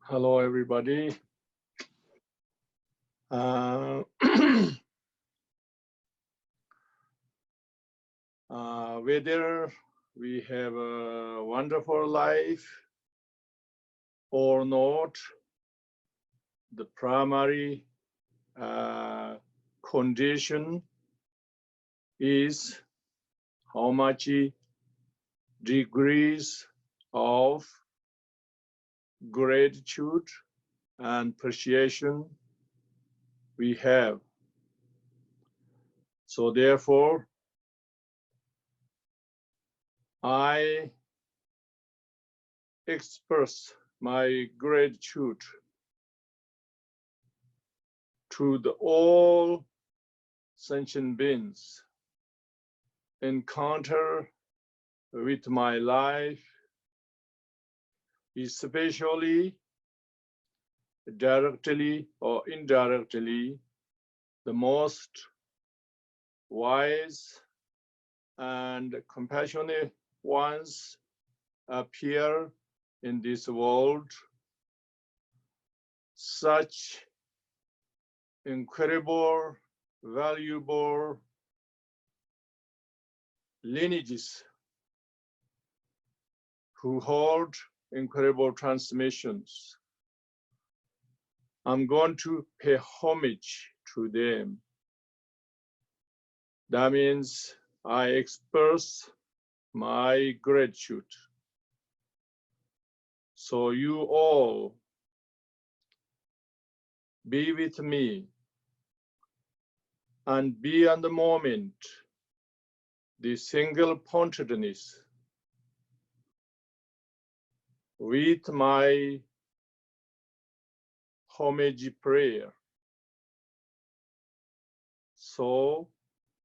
Hello, everybody. Whether we have a wonderful life or not, the primary condition is how much degrees of gratitude and appreciation we have. So therefore, I express my gratitude to all sentient beings encounter with my life, especially directly or indirectly, the most wise and compassionate ones appear in this world. Such incredible, valuable lineages who hold incredible transmissions. I'm going to pay homage to them. That means I express my gratitude. So you all be with me and be on the moment, the single-pointedness with my homage prayer. So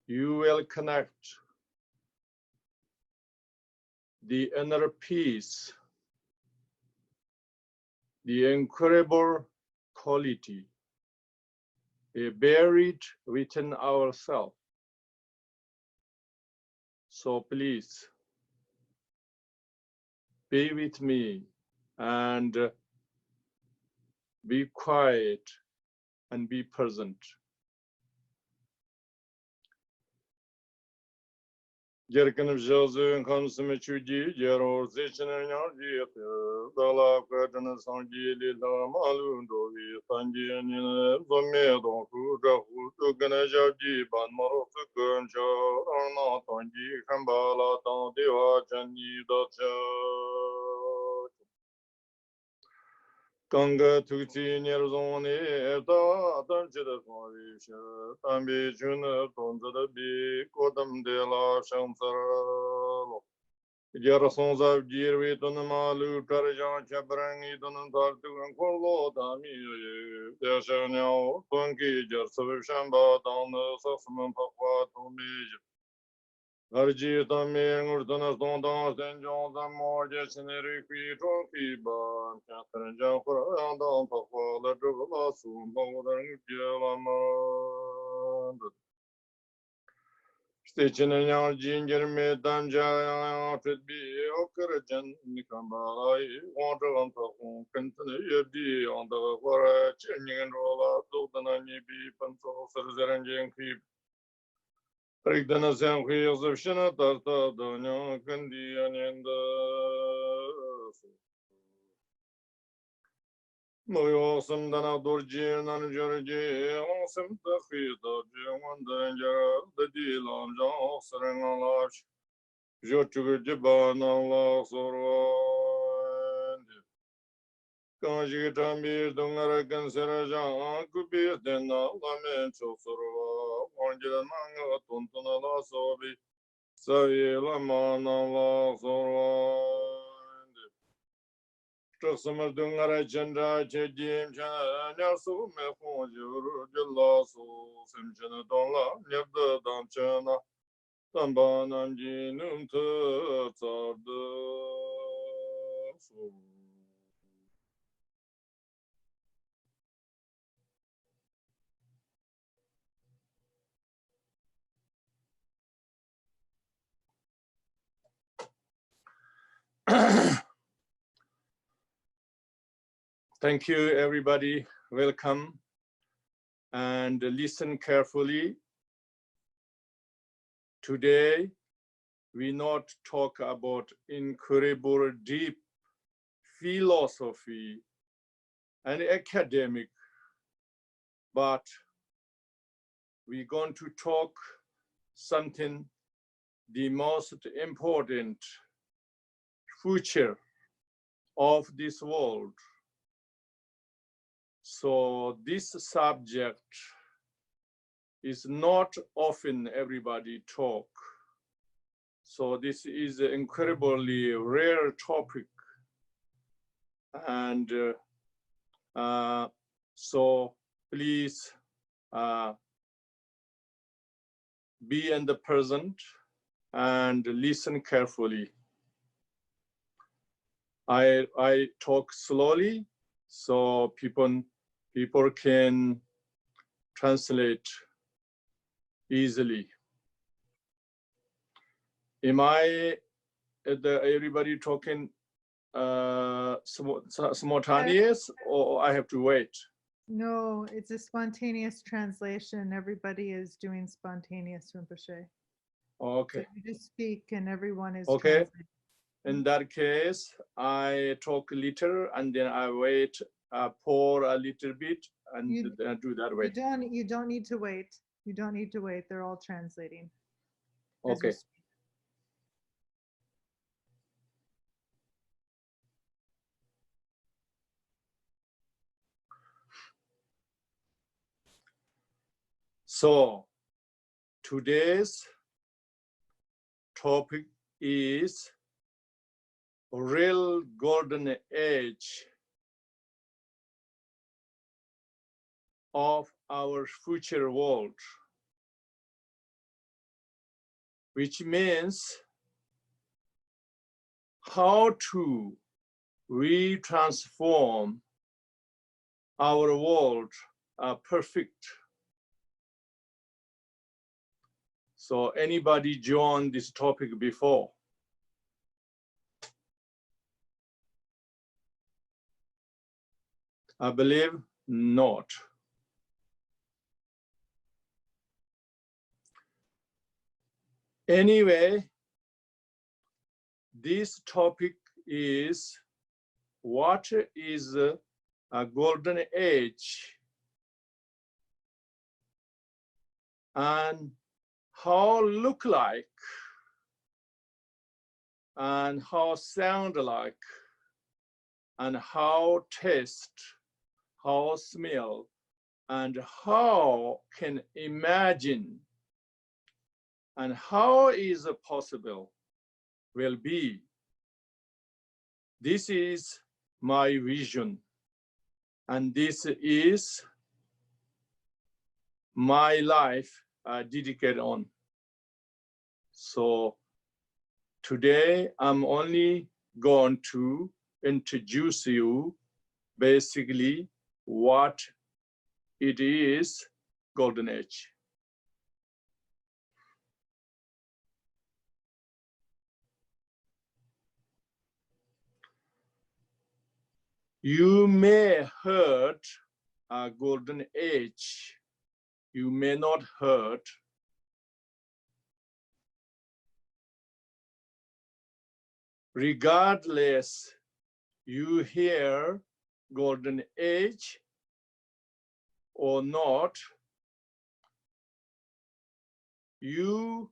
you will connect the inner peace, the incredible quality buried within ourselves. So please be with me and be quiet and be present. Jerkin Chözin comes to Chuji, Jero, Zichin and Yarji, Dala, Quadan, Sanji, Lila, Malundo, Sanji, and Zomedo, who took an Ajaji, Banmaro, Ganjo, or not on Ji, Kambala, Don Diva, Jani, Dutch. Ganga Tuti Nerzoni, Eda, Dunjida Marisha, Tambi Juna, Tonza Bi, Kodam de la Shansar, Jarasons of Jirvi, Donamalu, Karajan, Chabrangi, Donantartu, and Kolo, Dami, Yashanya, Punki, Gyatso, Shamba, Don the Sassaman Papa, Tomi. Arji Tamir Urtana Stondas and John Zamor Jasinary Trophy Ban Catherine Jamphel and Don Papa Lodrö soon Modern Gilama Stitching and Young Ginger made Danja to be Okarajan Nikambala, water on the home, continue be on the Wara, changing and roll out, Lotanani beep and so Serenging keep. Prigdana Sankhis of Shina Tarta, Danya, Kandi, and Moyosam Dana Dorji, and Georgi, Awesome Tafita, Jim, Danger, the deal on John, Serengalash, Jotu Jibana, Loss or Kanji Tambi, Dungarakan Serajan, could be then Lamen Chosoro, Angela Manga, Tontona La Sobi, Savi Lamana La Soro, Trosama Dungara Chandra, Jim Chana, Su Mefon, Julaso, Simchana Donla, Nebda Damchana, Tambananji, Nunta, Tzarda. Thank you, everybody. Welcome. And listen carefully. Today, we not talk about incredible deep philosophy and academic, but we're going to talk something the most important future of this world. So this subject is not often everybody talk. So this is an incredibly rare topic. And so please be in the present and listen carefully. I talk slowly so people can translate easily. Am I everybody talking simultaneous, or I have to wait? No, it's a spontaneous translation. Everybody is doing spontaneous Rinpoche. Okay. So you just speak and everyone is okay. translating. In that case, I talk a little and then I wait, pour a little bit, and do that way. You don't need to wait. You don't need to wait. They're all translating. Okay. So today's topic is real golden age of our future world, which means how to retransform our world perfect. So anybody joined this topic before? I believe not. Anyway, this topic is what is a golden age and how look like and how sound like and how taste, how smell, and how can imagine and how is it possible will be. This is my vision, and this is my life dedicated on. So today I'm only going to introduce you basically what it is golden age. You may heard a golden age. You may not heard. Regardless, you hear golden age or not, you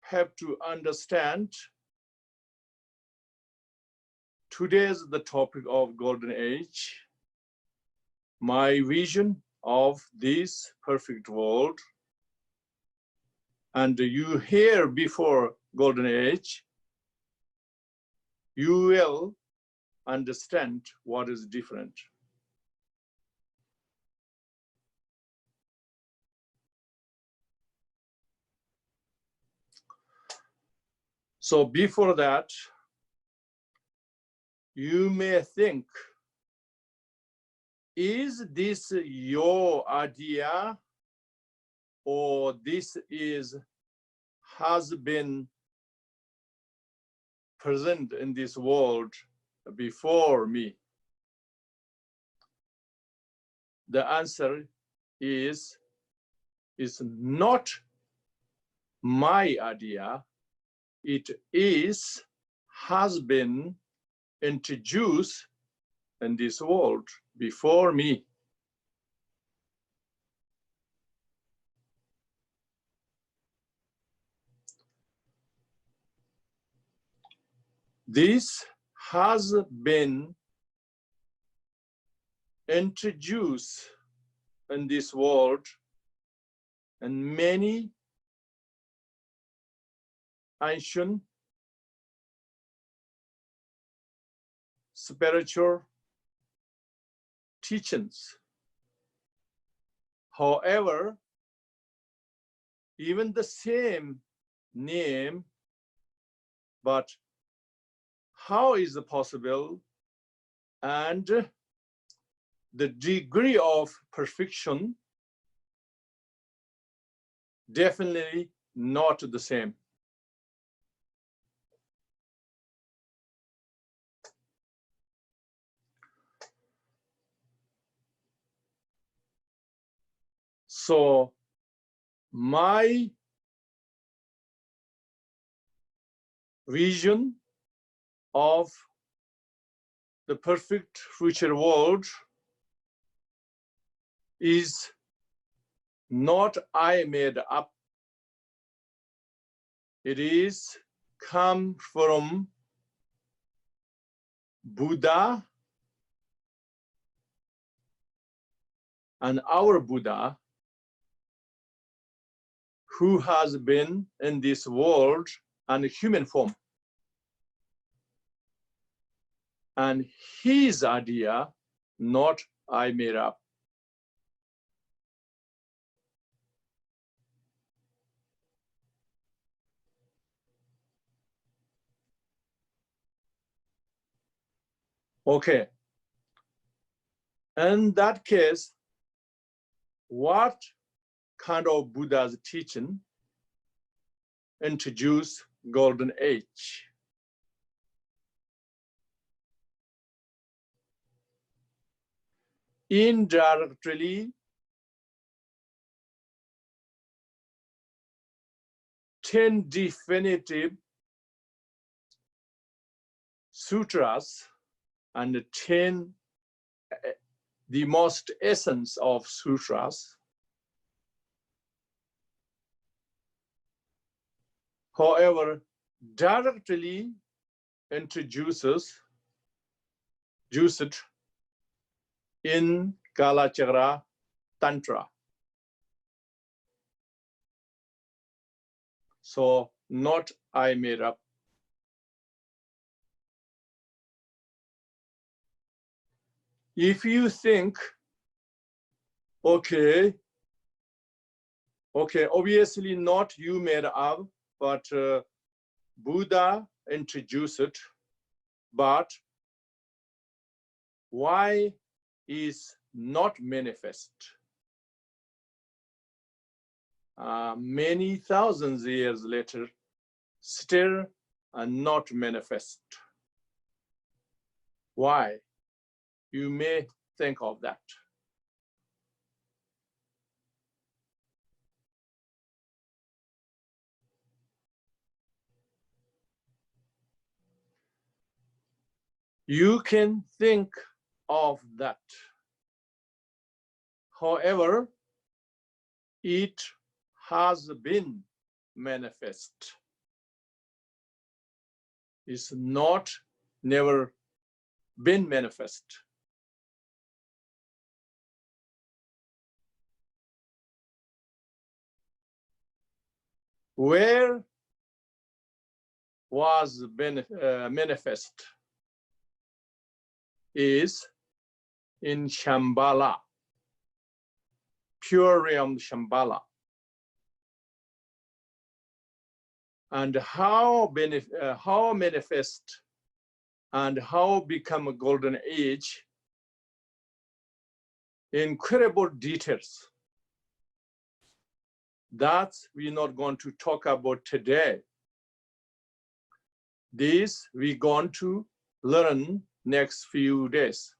have to understand today's the topic of golden age, my vision of this perfect world. And you hear before golden age, you will understand what is different. So before that, you may think, is this your idea or this has been present in this world before me? the answer is not my idea. It has been introduced in this world before me. This has been introduced in this world, and many ancient spiritual teachings. However, even the same name, but how is it possible? And the degree of perfection definitely not the same. So my vision of the perfect future world is not I made up. It is come from Buddha and our Buddha, who has been in this world in human form. And his idea, not I made up. Okay. In that case, what kind of Buddha's teaching introduced golden age? Indirectly, 10 definitive sutras and 10 the most essence of sutras. However, directly introduces used in Kalachakra Tantra. So not I made up. If you think, okay, obviously not you made up, but Buddha introduced it, but why is not manifest? Many thousands years later, still not manifest. Why? You may think of that. You can think of that. However, it has been manifest. It's not never been manifest. Where was manifest is in Shambhala, pure realm Shambhala. And how manifest and how become a golden age, incredible details. That we're not going to talk about today. This we're going to learn next few days.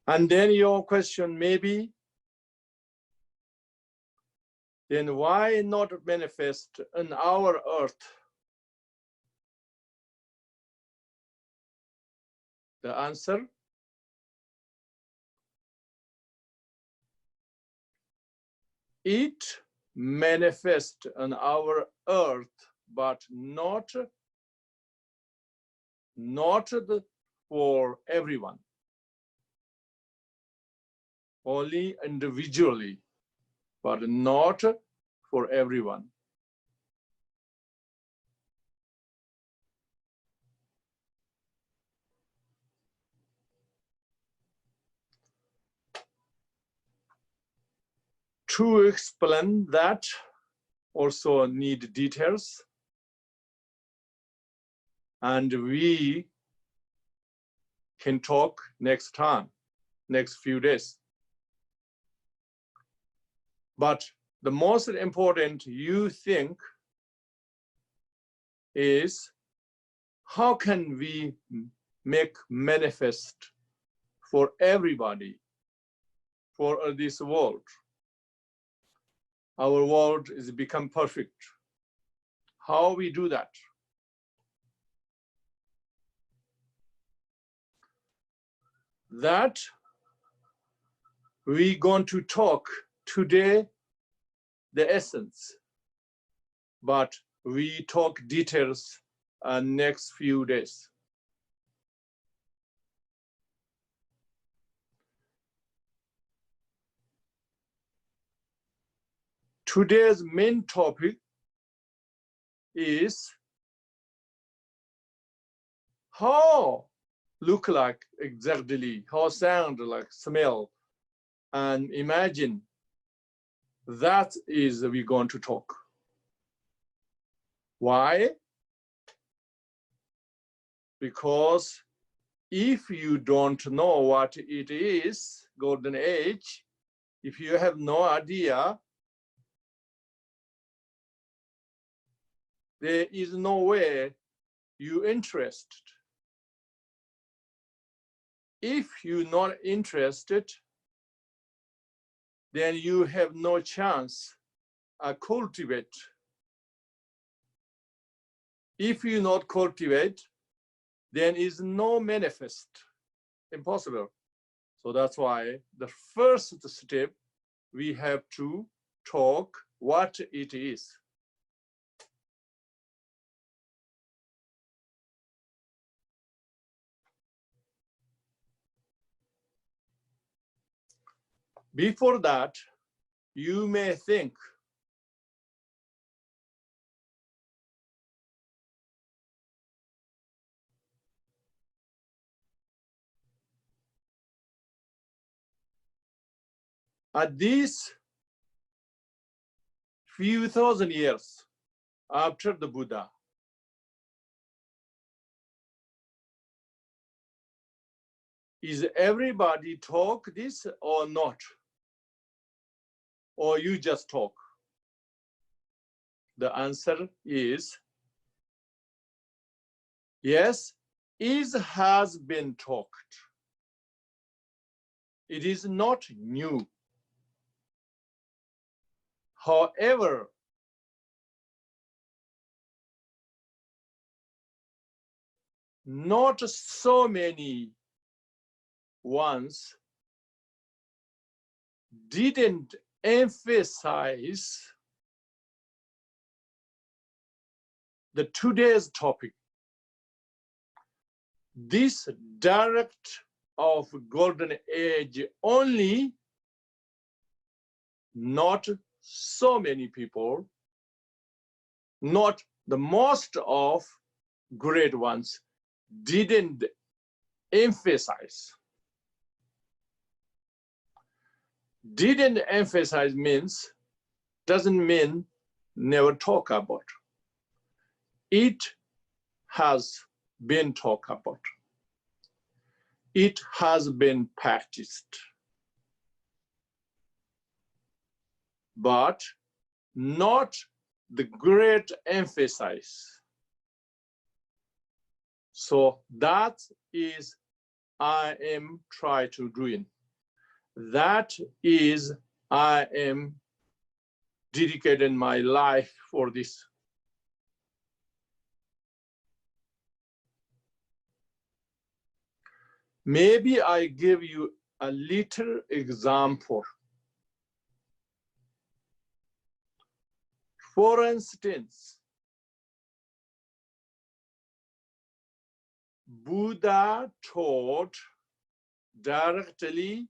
And then your question may be, then why not manifest on our earth? The answer, it manifests on our earth, but not for everyone, only individually, but not for everyone. To explain that, also need details, and we can talk next time, next few days. But the most important you think is, how can we make manifest for everybody, for this world? Our world is become perfect. How we do that? That we going to talk today the essence, but we talk details next few days. Today's main topic is how look like exactly, how sound like, smell, and imagine. That is we're going to talk. Why? Because if you don't know what it is, golden age, if you have no idea, there is no way you're interested. If you're not interested, then you have no chance to cultivate. If you not cultivate, then is no manifest, impossible. So that's why the first step, we have to talk what it is. Before that, you may think, at these few thousand years after the Buddha, is everybody talk this or not? Or you just talk? The answer is yes, it has been talked. It is not new. However, not so many ones didn't emphasize the today's topic. This direct of golden age only, not so many people, not the most of great ones didn't emphasize. Didn't emphasize means, doesn't mean never talk about. It has been talked about. It has been practiced. But not the great emphasis. So that is I am trying to doing. That is, I am dedicating my life for this. Maybe I give you a little example. For instance, Buddha taught directly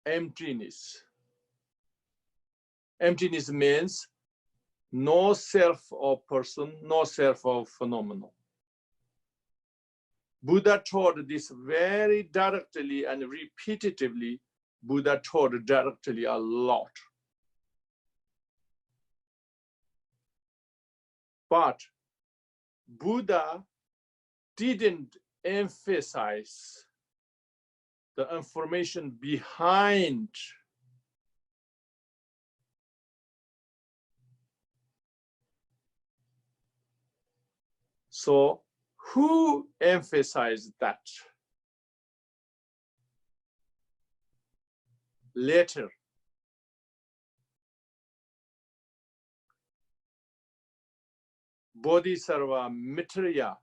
emptiness. Emptiness means no self of person, no self of phenomenon. Buddha taught this very directly and repetitively. Buddha taught directly a lot. But Buddha didn't emphasize the information behind. So who emphasized that? Later, Bodhisattva Maitreya,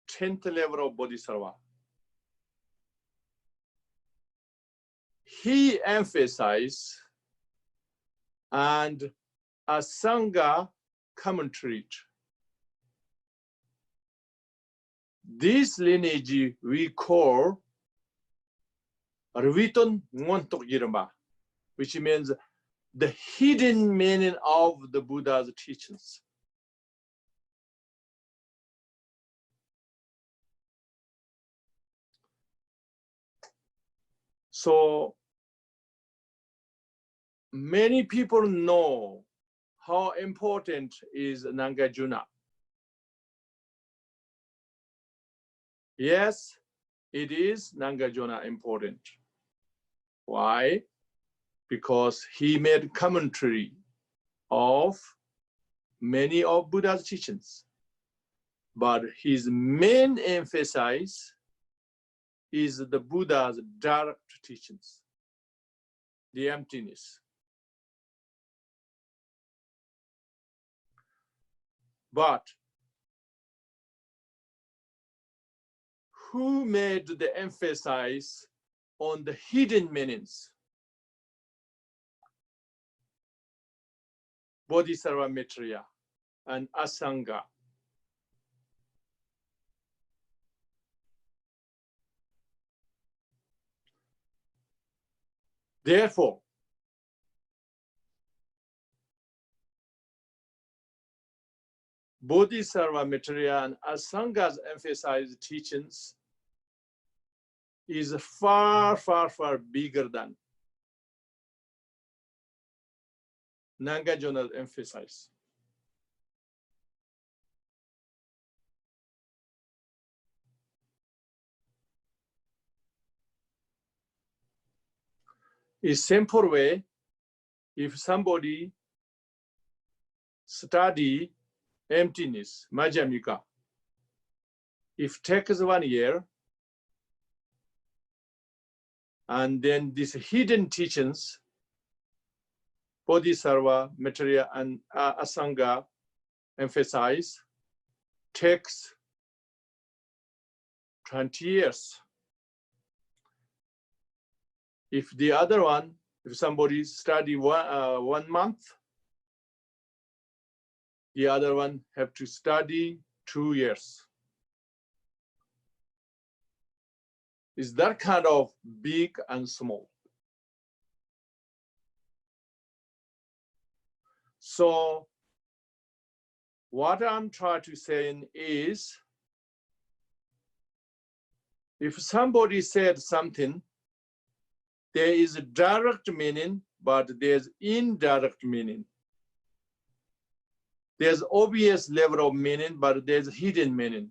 10th level of Bodhisattva. He emphasized, and a Sangha commentary. This lineage we call Rviton Ngontok Yirma, which means the hidden meaning of the Buddha's teachings. So many people know how important is Nagarjuna. Yes, it is Nagarjuna important. Why? Because he made commentary of many of Buddha's teachings. But his main emphasis is the Buddha's direct teachings, the emptiness. But who made the emphasis on the hidden meanings? Bodhisattva Maitreya and Asanga. Therefore, Bodhisattva Maitreya and Asanga's emphasized teachings is far, far, far bigger than Nagarjuna's emphasis. A simple way, if somebody study emptiness, Madhyamika, if it takes 1 year, and then these hidden teachings, Bodhisattva, Maitreya, and Asanga emphasize, takes 20 years. If the other one, if somebody study 1 month, the other one have to study 2 years. Is that kind of big and small? So what I'm trying to say is, if somebody said something, there is a direct meaning, but there's indirect meaning. There's obvious level of meaning, but there's hidden meaning.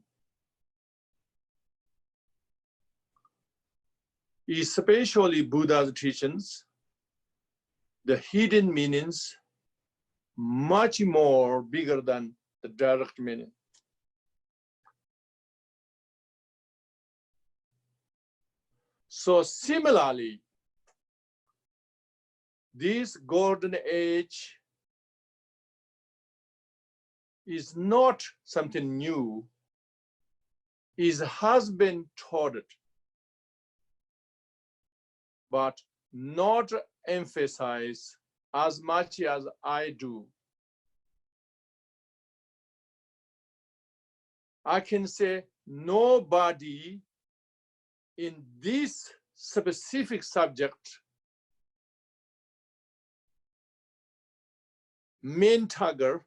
Especially Buddha's teachings, the hidden meanings much more bigger than the direct meaning. So similarly, this golden age is not something new, has been taught, but not emphasized as much as I do. I can say nobody in this specific subject, main target,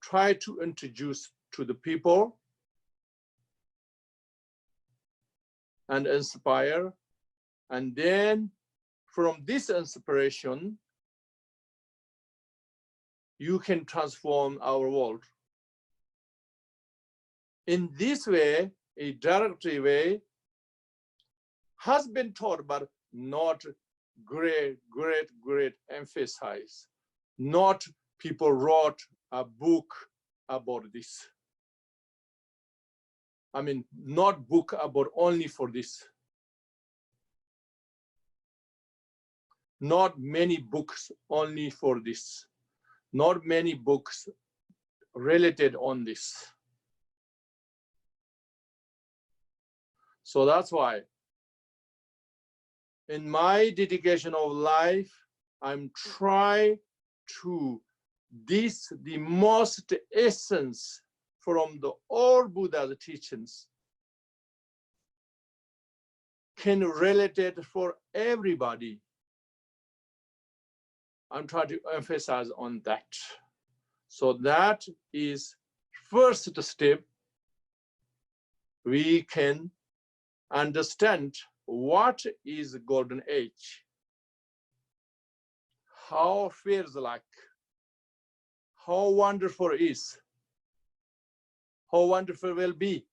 try to introduce to the people and inspire, and then from this inspiration, you can transform our world. In this way, a direct way, has been taught, but not great emphasis. Not people wrote a book about this. I mean, not book about only for this. Not many books only for this. Not many books related on this. So that's why in my dedication of life, I'm trying to the most essence from the all Buddha's teachings can relate it for everybody. I'm trying to emphasize on that. So that is first step. We can understand what is golden age, how it feels like, how wonderful it is, how wonderful it will be.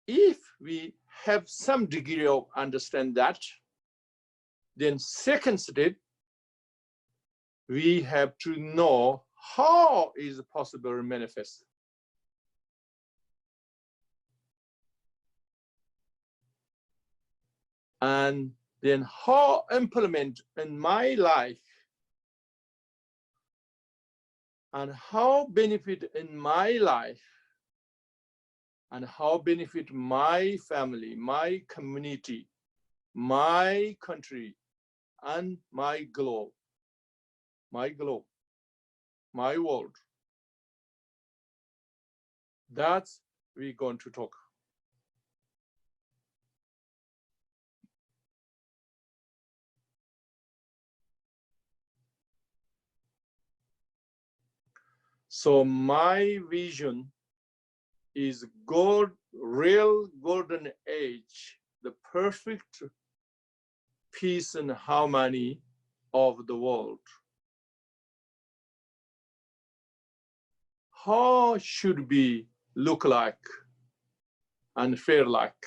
If we have some degree of understand that, then second step, we have to know how is it possible to manifest. And then how implement in my life and how benefit in my life and how benefit my family, my community, my country, and my globe, my world. That's we're going to talk. So my vision is real golden age, the perfect peace and harmony of the world. How should we look like and feel like?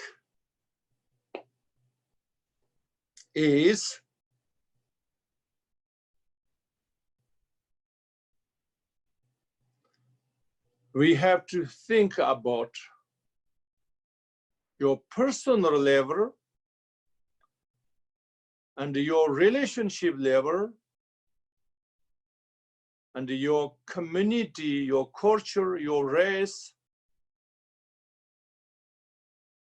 Is we have to think about your personal level and your relationship level and your community, your culture, your race,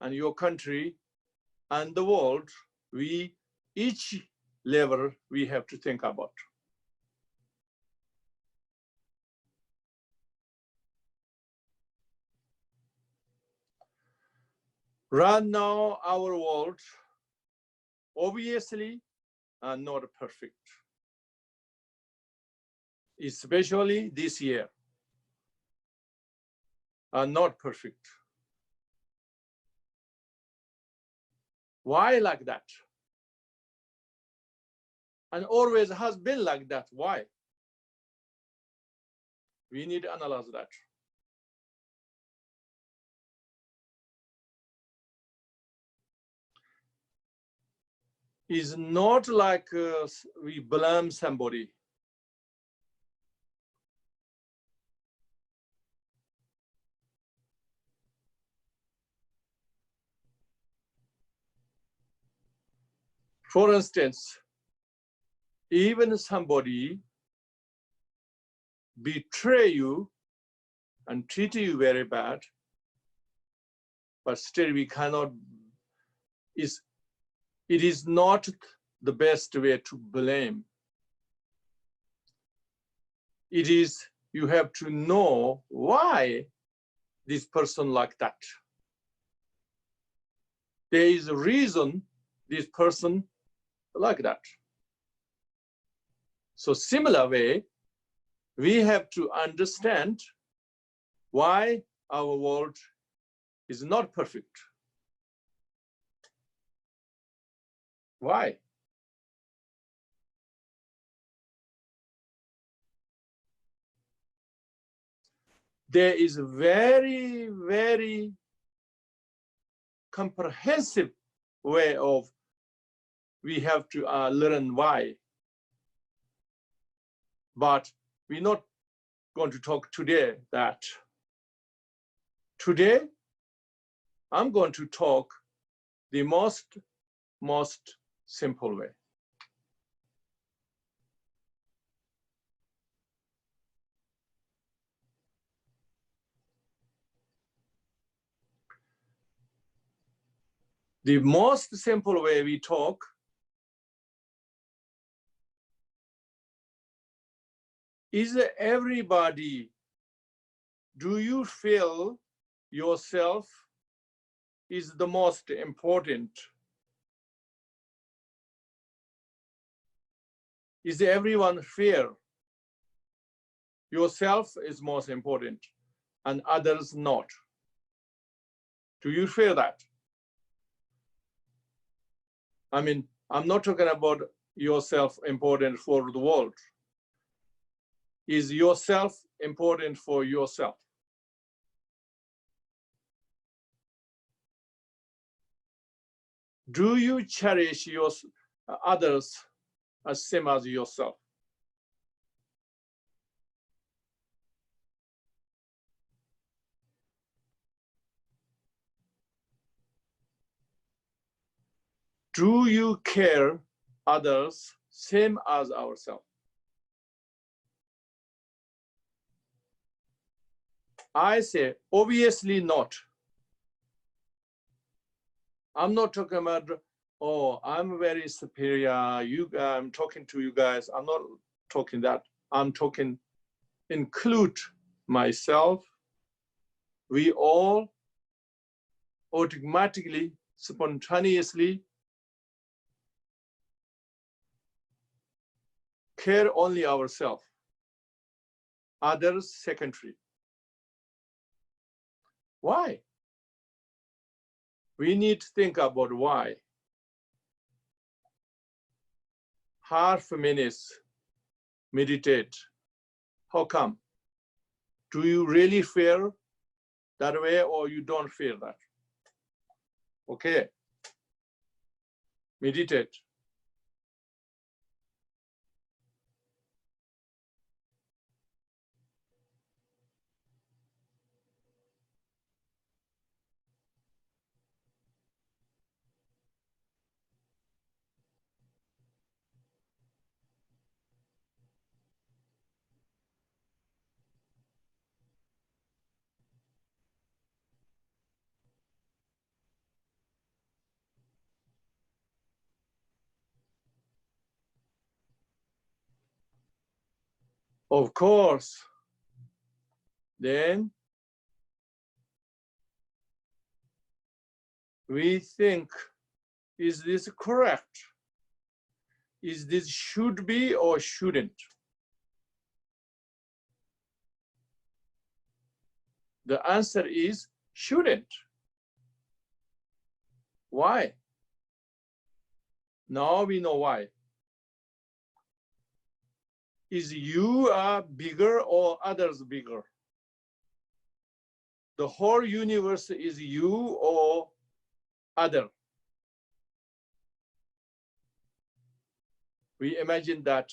and your country and the world. Each level we have to think about. Right now, our world obviously are not perfect, especially this year, are not perfect. Why like that? And always has been like that. Why? We need to analyze that. Is not like we blame somebody. For instance, even somebody betray you and treat you very bad, but still we cannot, it is not the best way to blame. It is, you have to know why this person like that. There is a reason this person like that. So similar way, we have to understand why our world is not perfect. Why? There is a very, very comprehensive way of we have to learn why. But we're not going to talk today that. Today, I'm going to talk the most simple way. The most simple way we talk is everybody, do you feel yourself is the most important? Is everyone feel yourself is most important and others not? Do you feel that? I mean, I'm not talking about yourself important for the world. Is yourself important for yourself? Do you cherish your others as same as yourself? Do you care others same as ourselves? I say, obviously not. I'm not talking about, oh, I'm very superior. I'm talking to you guys. I'm not talking that. I'm talking, include myself. We all automatically, spontaneously care only ourselves. Others secondary. Why? We need to think about why. Half a minute, meditate. How come? Do you really feel that way or you don't feel that? Okay. Meditate. Of course. Then we think, is this correct? Is this should be or shouldn't? The answer is shouldn't. Why? Now we know why. Is you are bigger or others bigger? The whole universe is you or other. We imagine that,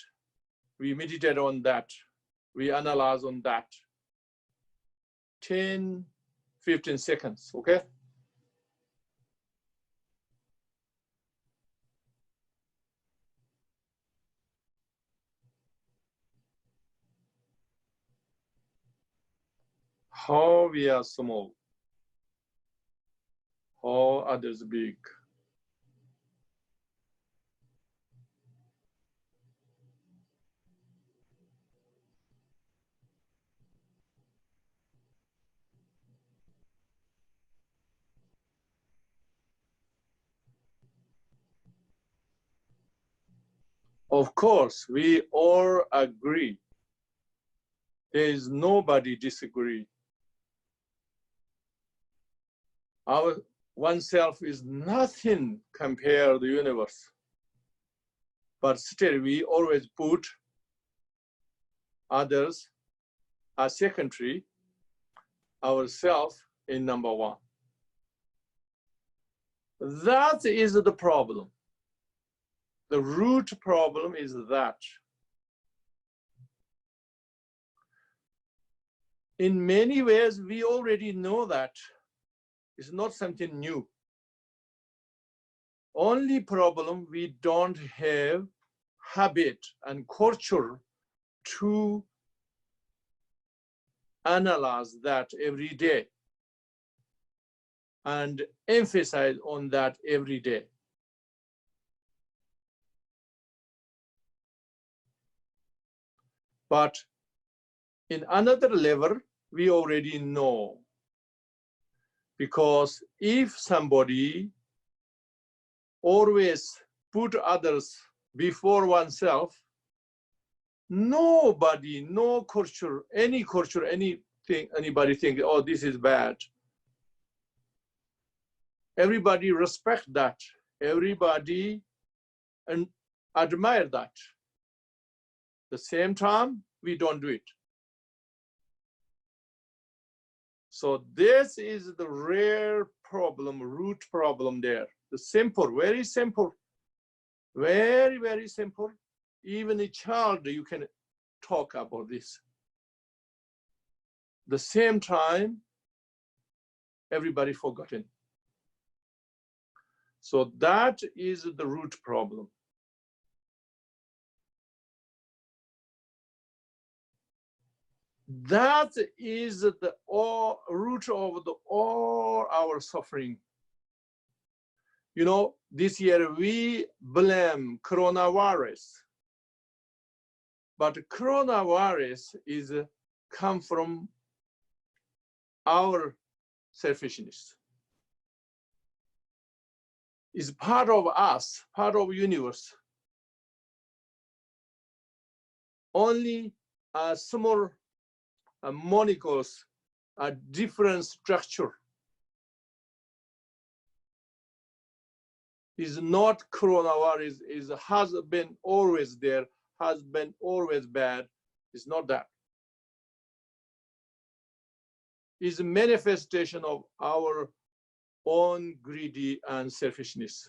we meditate on that, we analyze on that. 10, 15 seconds, okay? how we are small, how others big. Of course, we all agree. There is nobody disagree. Our oneself is nothing compared to the universe. But still, we always put others as secondary, ourselves in number one. That is the problem. The root problem is that. In many ways, we already know that. It's not something new. Only problem, we don't have habit and culture to analyze that every day and emphasize on that every day. But in another level, we already know. Because if somebody always put others before oneself, nobody, no culture, anything, anybody think, oh, this is bad. Everybody respect that. Everybody and admire that. At the same time, we don't do it. So this is the rare problem, root problem there. The simple, very simple, very, very simple. Even a child, you can talk about this. The same time, everybody forgotten. So that is the root problem. That is the root of all our suffering. You know, this year we blame coronavirus, but coronavirus is come from our selfishness. It's part of us, part of the universe. Only a small molecules, a different structure. Is not coronavirus, has been always there, has been always bad. It's not that. It's a manifestation of our own greedy and selfishness.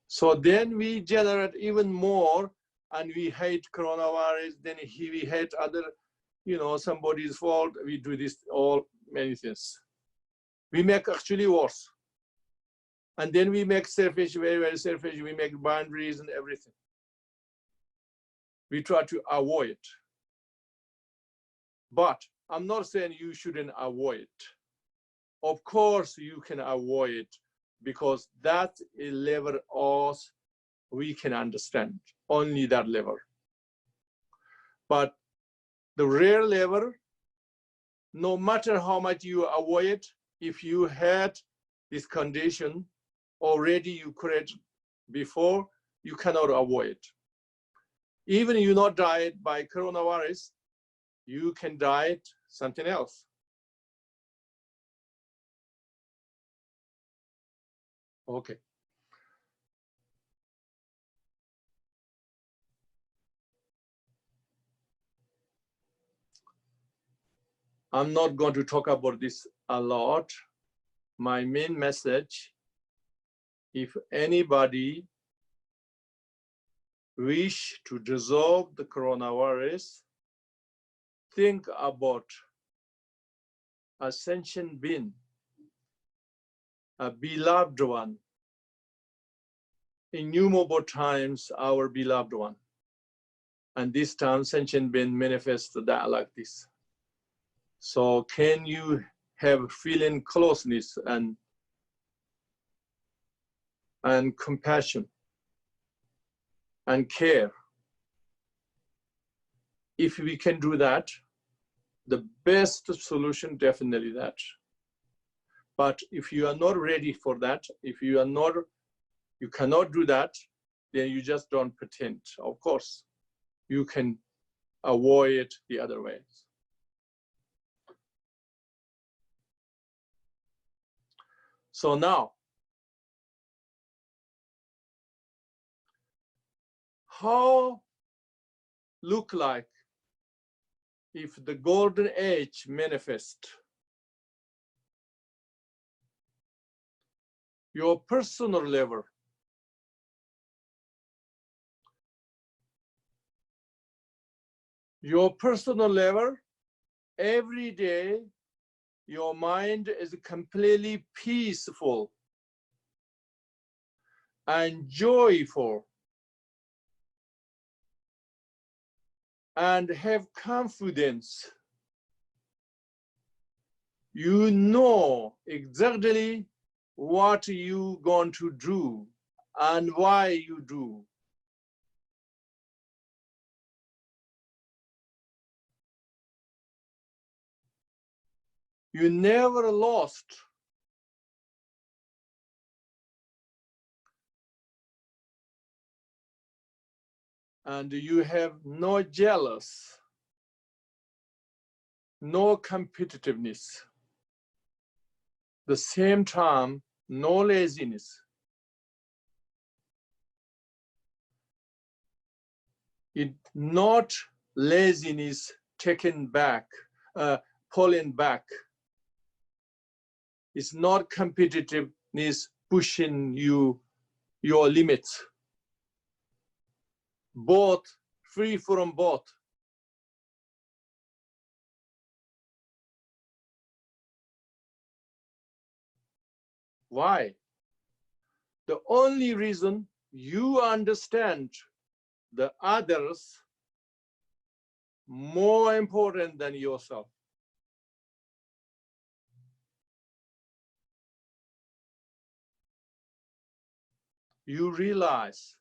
So then we generate even more, and we hate coronavirus, then we hate other, you know, somebody's fault, we do this, all many things. We make actually worse. And then we make selfish, very, very selfish, we make boundaries and everything. We try to avoid. But I'm not saying you shouldn't avoid. Of course you can avoid, because that level of we can understand, only that level. But the rare level, no matter how much you avoid, if you had this condition already you created before, you cannot avoid. Even you not died by coronavirus, you can die something else. Okay. I'm not going to talk about this a lot. My main message, if anybody wish to dissolve the coronavirus, think about a sentient being, a beloved one, innumerable times our beloved one. And this time, sentient being manifests that like this. So can you have feeling closeness and compassion and care? If we can do that, the best solution, definitely that. But if you are not ready for that, if you are not, you cannot do that, then you just don't pretend. Of course, you can avoid the other ways. So now, how look like if the golden age manifest? Your personal level. Your personal level, every day, your mind is completely peaceful and joyful and have confidence. You know exactly what you're going to do and why you do. You never lost. And you have no jealous, no competitiveness. The same time, no laziness. It not laziness taken back, pulling back. It's not competitiveness pushing you, your limits. Both, free from both. Why? The only reason you understand the others more important than yourself. You realize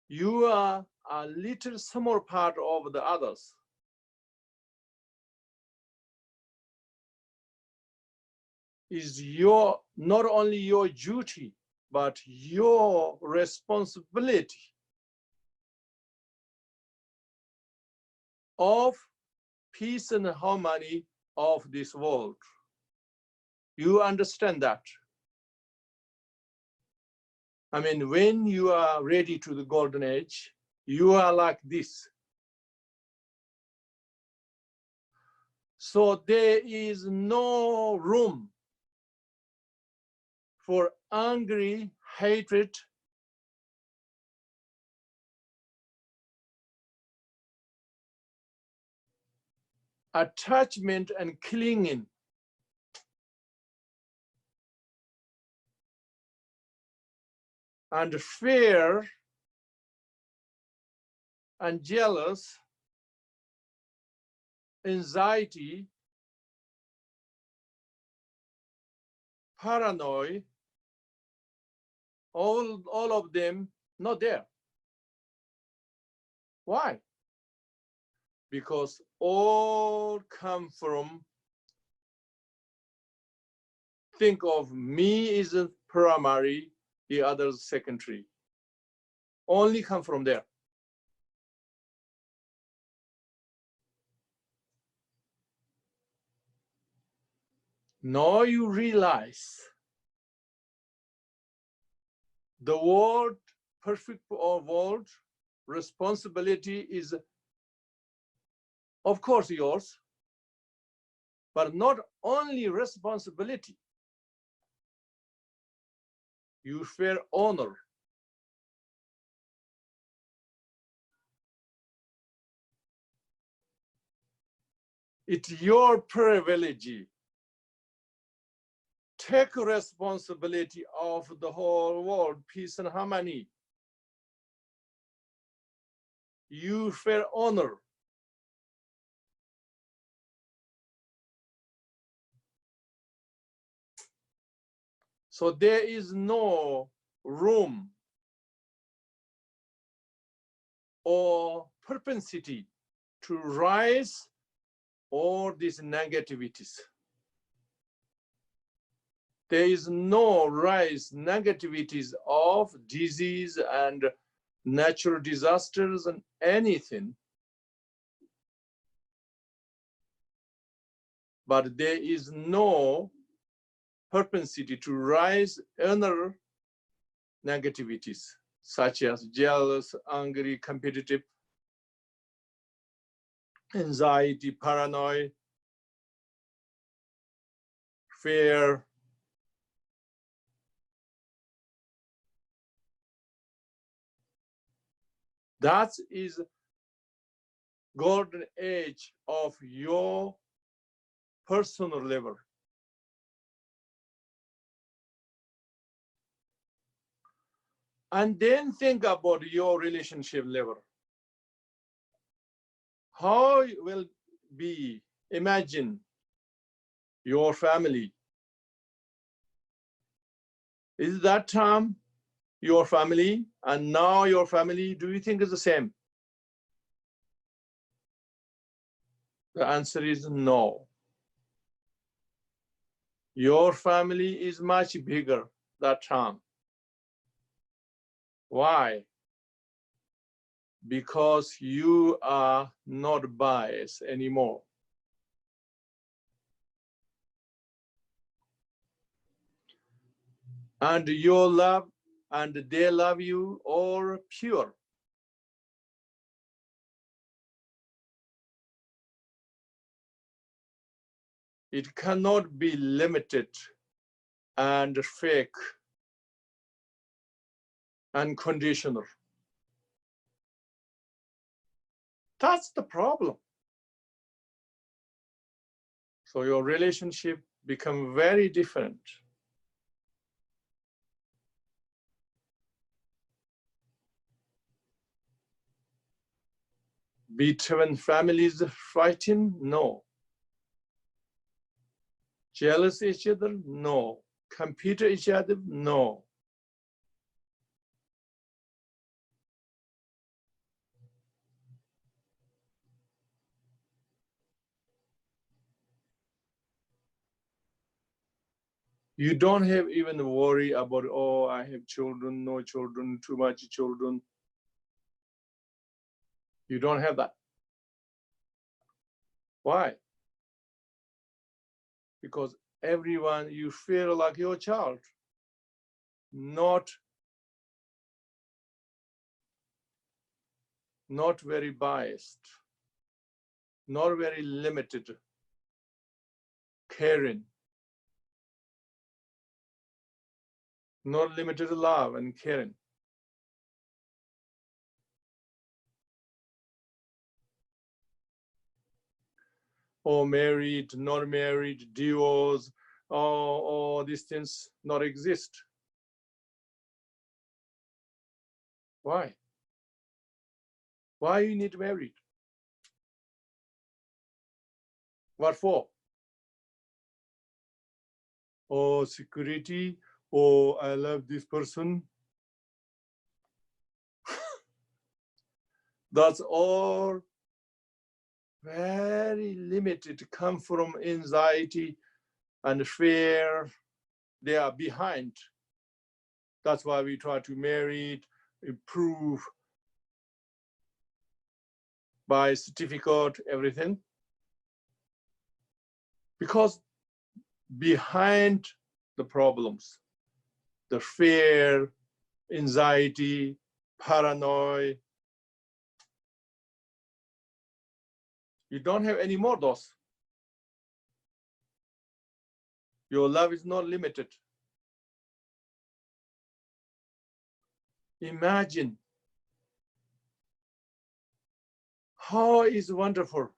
you are a little small part of the others. Is your, not only your duty, but your responsibility of peace and harmony of this world. You understand that? I mean, when you are ready to the golden age, you are like this. So there is no room for angry, hatred, attachment and clinging. And fear and jealous, anxiety, paranoia, all of them not there. Why? Because all come from think of me is a primary, the others secondary. Only come from there. Now you realize the world, perfect world, responsibility is, of course, yours, but not only responsibility. You feel honor. It's your privilege. Take responsibility of the whole world, peace and harmony. you feel honor. So there is no room or propensity to rise all these negativities. There is no rise negativities of disease and natural disasters and anything. But there is no propensity to rise other negativities, such as jealous, angry, competitive, anxiety, paranoia, fear. That is golden age of your personal level. And then think about your relationship level. How will be, imagine your family. Is that time your family and now your family, do you think is the same? The answer is no. Your family is much bigger that time. Why? Because you are not biased anymore. And your love and they love you all pure. It cannot be limited and fake and conditional. That's the problem. So your relationship become very different. Between families fighting? No. Jealous each other? No. Compete each other? No. You don't have even worry about, oh, I have children, no children, too much children. You don't have that. Why? Because everyone, you feel like your child, not very biased, not very limited, caring, not limited love and caring. Or married, not married, divorce, or these things not exist. Why? Why you need married? What for? Oh, security. Oh, I love this person. That's all very limited, come from anxiety and fear. They are behind. That's why we try to marry, improve by certificate, everything. Because behind the problems, the fear, anxiety, paranoia, you don't have any more those. Your love is not limited. Imagine how is wonderful.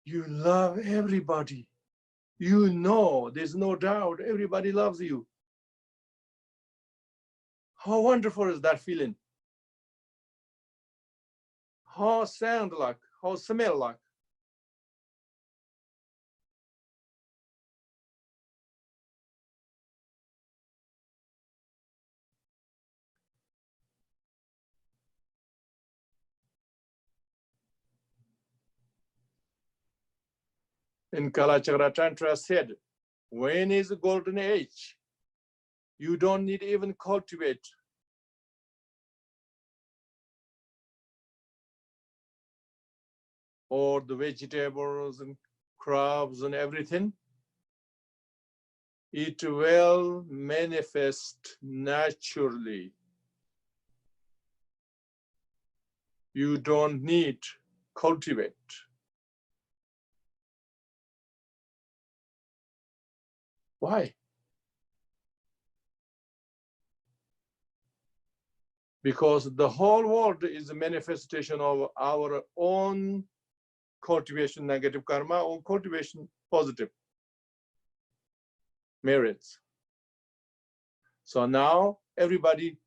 You love everybody. You know, there's no doubt, everybody loves you. How wonderful is that feeling? how sound like, how smell like. In Kalachakra Tantra said, when is the golden age? You don't need even cultivate. Or the vegetables and crops and everything. It will manifest naturally. You don't need cultivate. Why? Because the whole world is a manifestation of our own cultivation, negative karma, or cultivation, positive merits. So now everybody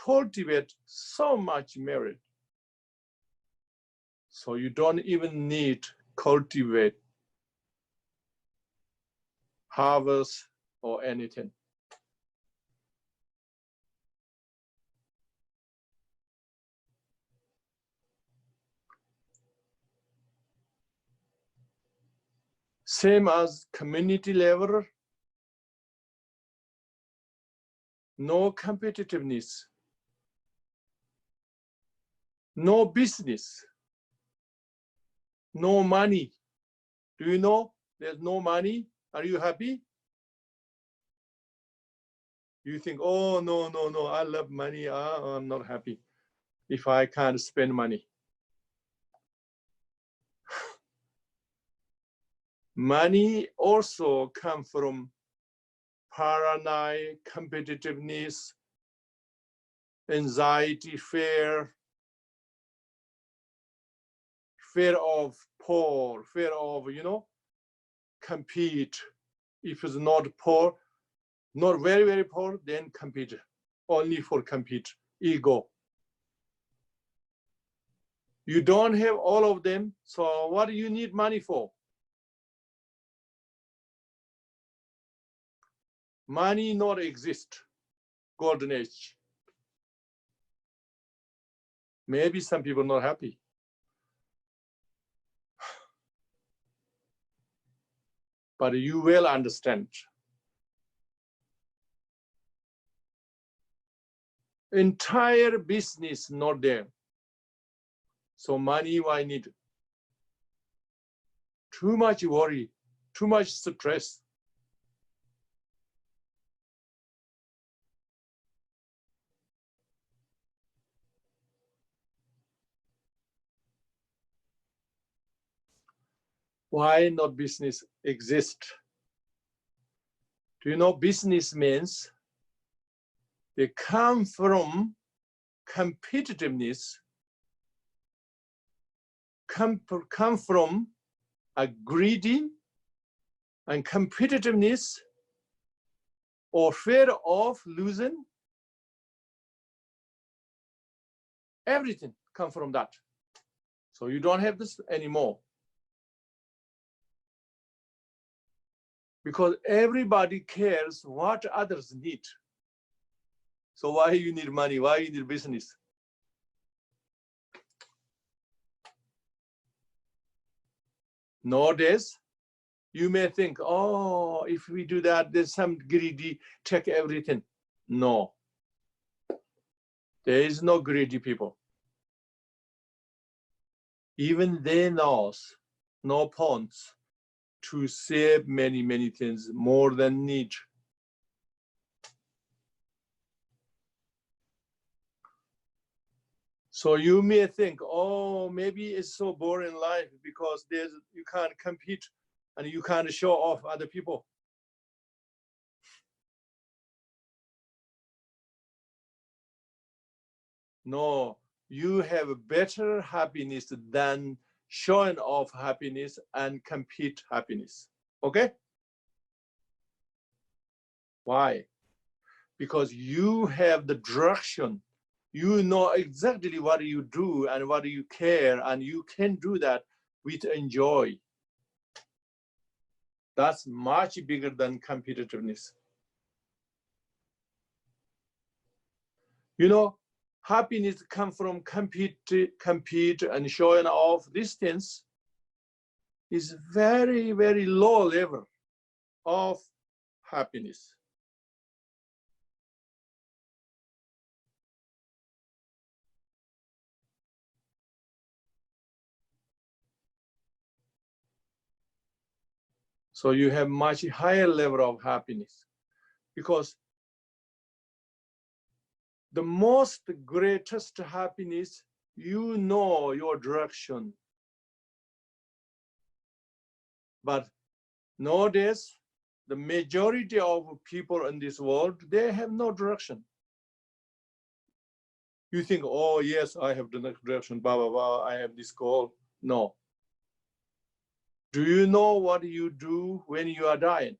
cultivate so much merit. So you don't even need cultivate, harvest, or anything. Same as community level, no competitiveness, no business, no money. Do you know there's no money? Are you happy? You think, oh, no, no, no, I love money. I'm not happy if I can't spend money. Money also comes from paranoia, competitiveness, anxiety, fear of poor, fear of, compete. If it's not poor, not very, very poor, then compete, only for compete, ego. You don't have all of them, so what do you need money for? Money not exist, golden age. Maybe some people not happy. But you will understand. Entire business not there. So money, why need? Too much worry, too much stress. Why not business exist? Do you know business means they come from competitiveness, come from a greedy and competitiveness or fear of losing. Everything come from that. So you don't have this anymore. Because everybody cares what others need. So why you need money? Why you need business? Nowadays, you may think, oh, if we do that, there's some greedy, take everything. No. There is no greedy people. Even they know no points to save many, many things more than need. So you may think, oh, maybe it's so boring life because you can't compete and you can't show off other people. No, you have a better happiness than showing off happiness and compete happiness. Okay? Why? Because you have the direction You know exactly what you do and what you care, and you can do that with enjoy. That's much bigger than competitiveness. You know, happiness comes from compete and showing off. These things is very, very low level of happiness. So you have much higher level of happiness, because the most greatest happiness, you know your direction. But nowadays, the majority of people in this world, they have no direction. You think, oh yes, I have the next direction, blah, blah, blah, I have this goal. No. Do you know what you do when you are dying?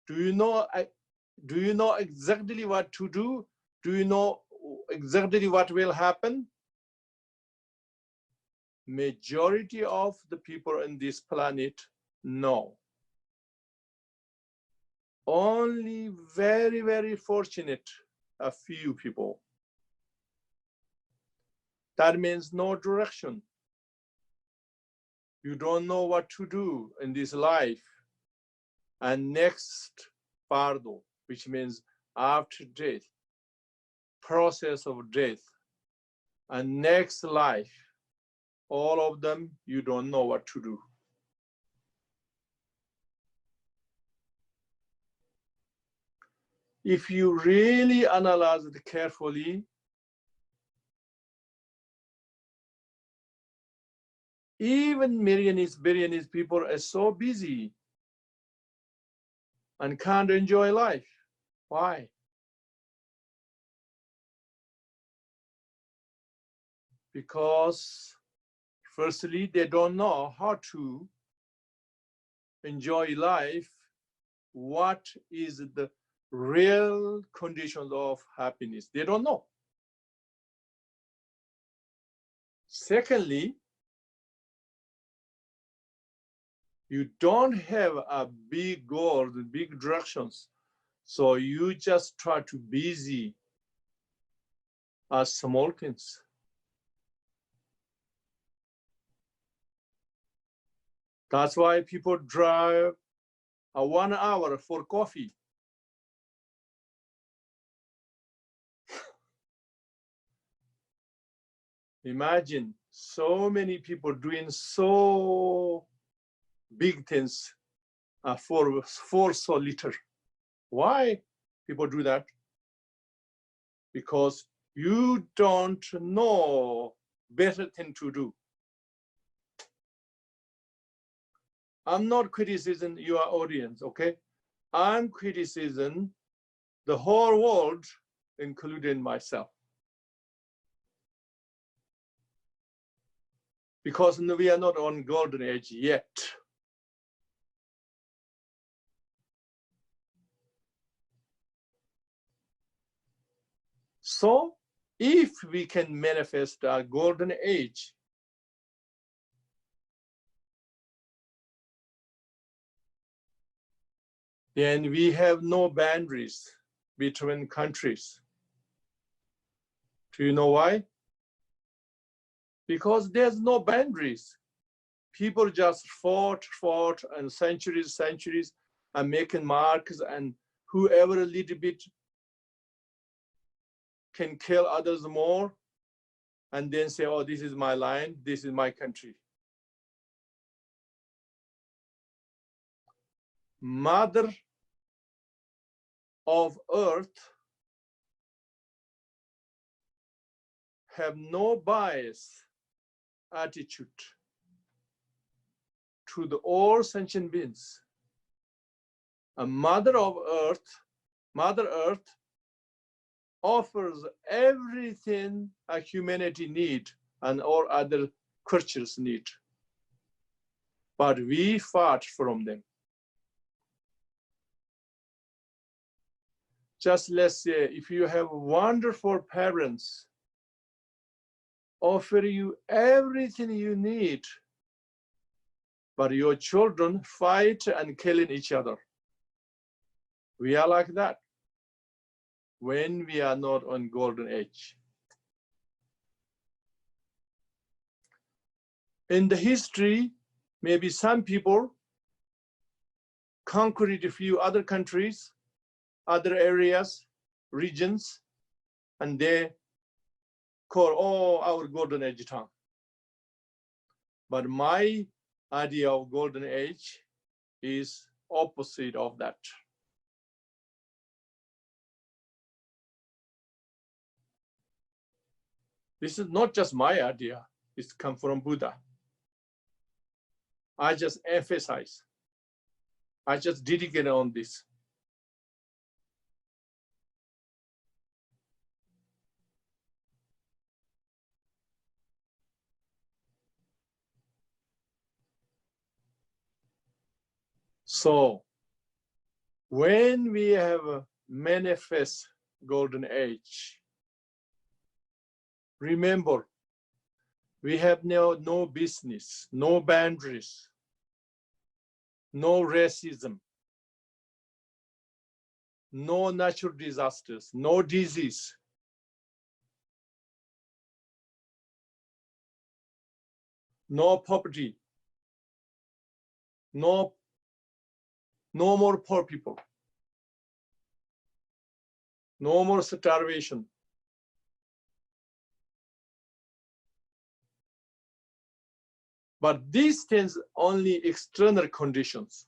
Do you know exactly what to do? Do you know exactly what will happen? Majority of the people in this planet, no. Only very, very fortunate, a few people. That means no direction. You don't know what to do in this life. And next pardo, which means after death, process of death, and next life, all of them, you don't know what to do. If you really analyze it carefully, even millions, billions people are so busy and can't enjoy life. Why? Because firstly, they don't know how to enjoy life. What is the real conditions of happiness? They don't know. Secondly, you don't have a big goal, big directions. So you just try to busy as small things. That's why people drive 1 hour for coffee. Imagine so many people doing so big things for so little. Why people do that? Because you don't know better thing to do. I'm not criticizing your audience, okay? I'm criticizing the whole world, including myself. Because we are not on golden age yet. So if we can manifest a golden age, then we have no boundaries between countries. Do you know why? Because there's no boundaries. People just fought, and centuries, and making marks, and whoever a little bit can kill others more, and then say, oh, this is my land, this is my country. Mother of Earth have no bias attitude to the all sentient beings. A Mother Earth offers everything a humanity need and all other creatures need. But we fought from them. Just let's say, if you have wonderful parents, offer you everything you need, but your children fight and killing each other. We are like that when we are not on golden age. In the history, maybe some people conquered a few other countries, other areas, regions, and they call, oh, our golden age time. But my idea of golden age is opposite of that. This is not just my idea, it's come from Buddha. I just emphasize, I just dedicate on this. So when we have a manifest golden age, remember, we have no business, no boundaries, no racism, no natural disasters, no disease. No poverty, no more poor people, no more starvation. But these things only external conditions.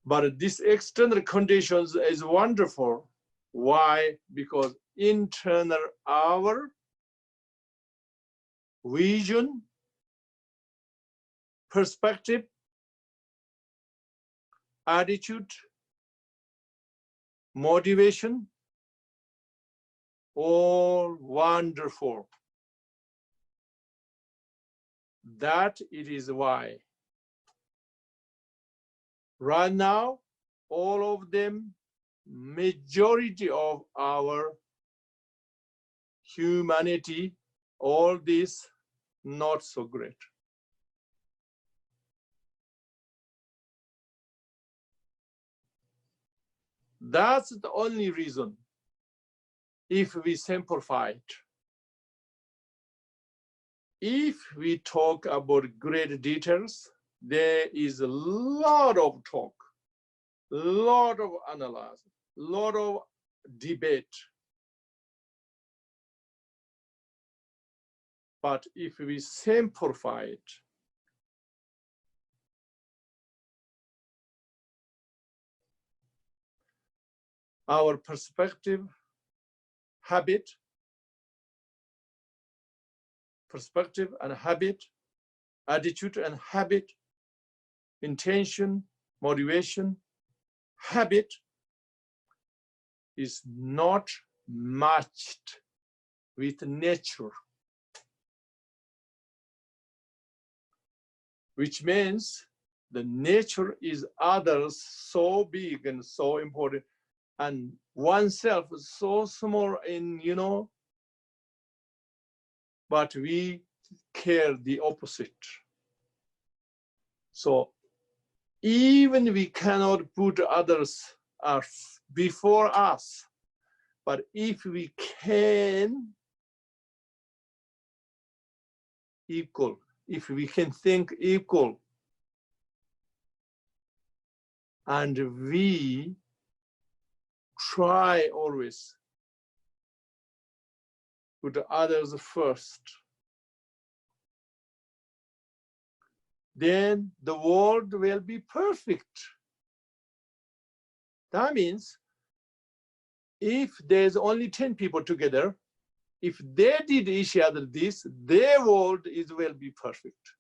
But these external conditions is wonderful. Why? Because internal our vision, perspective, attitude, motivation, all wonderful. That it is why right now, all of them, majority of our humanity, all this not so great. That's the only reason. If we simplify it, if we talk about great details, there is a lot of talk, a lot of analysis, a lot of debate. But if we simplify it, our perspective, habit, attitude and habit, intention, motivation, habit is not matched with nature. Which means the nature is others so big and so important, and oneself is so small in, but we care the opposite. So even we cannot put others before us, but if we can equal, if we can think equal, and we try always put others first, then the world will be perfect. That means if there's only 10 people together, if they did each other this, their world will be perfect.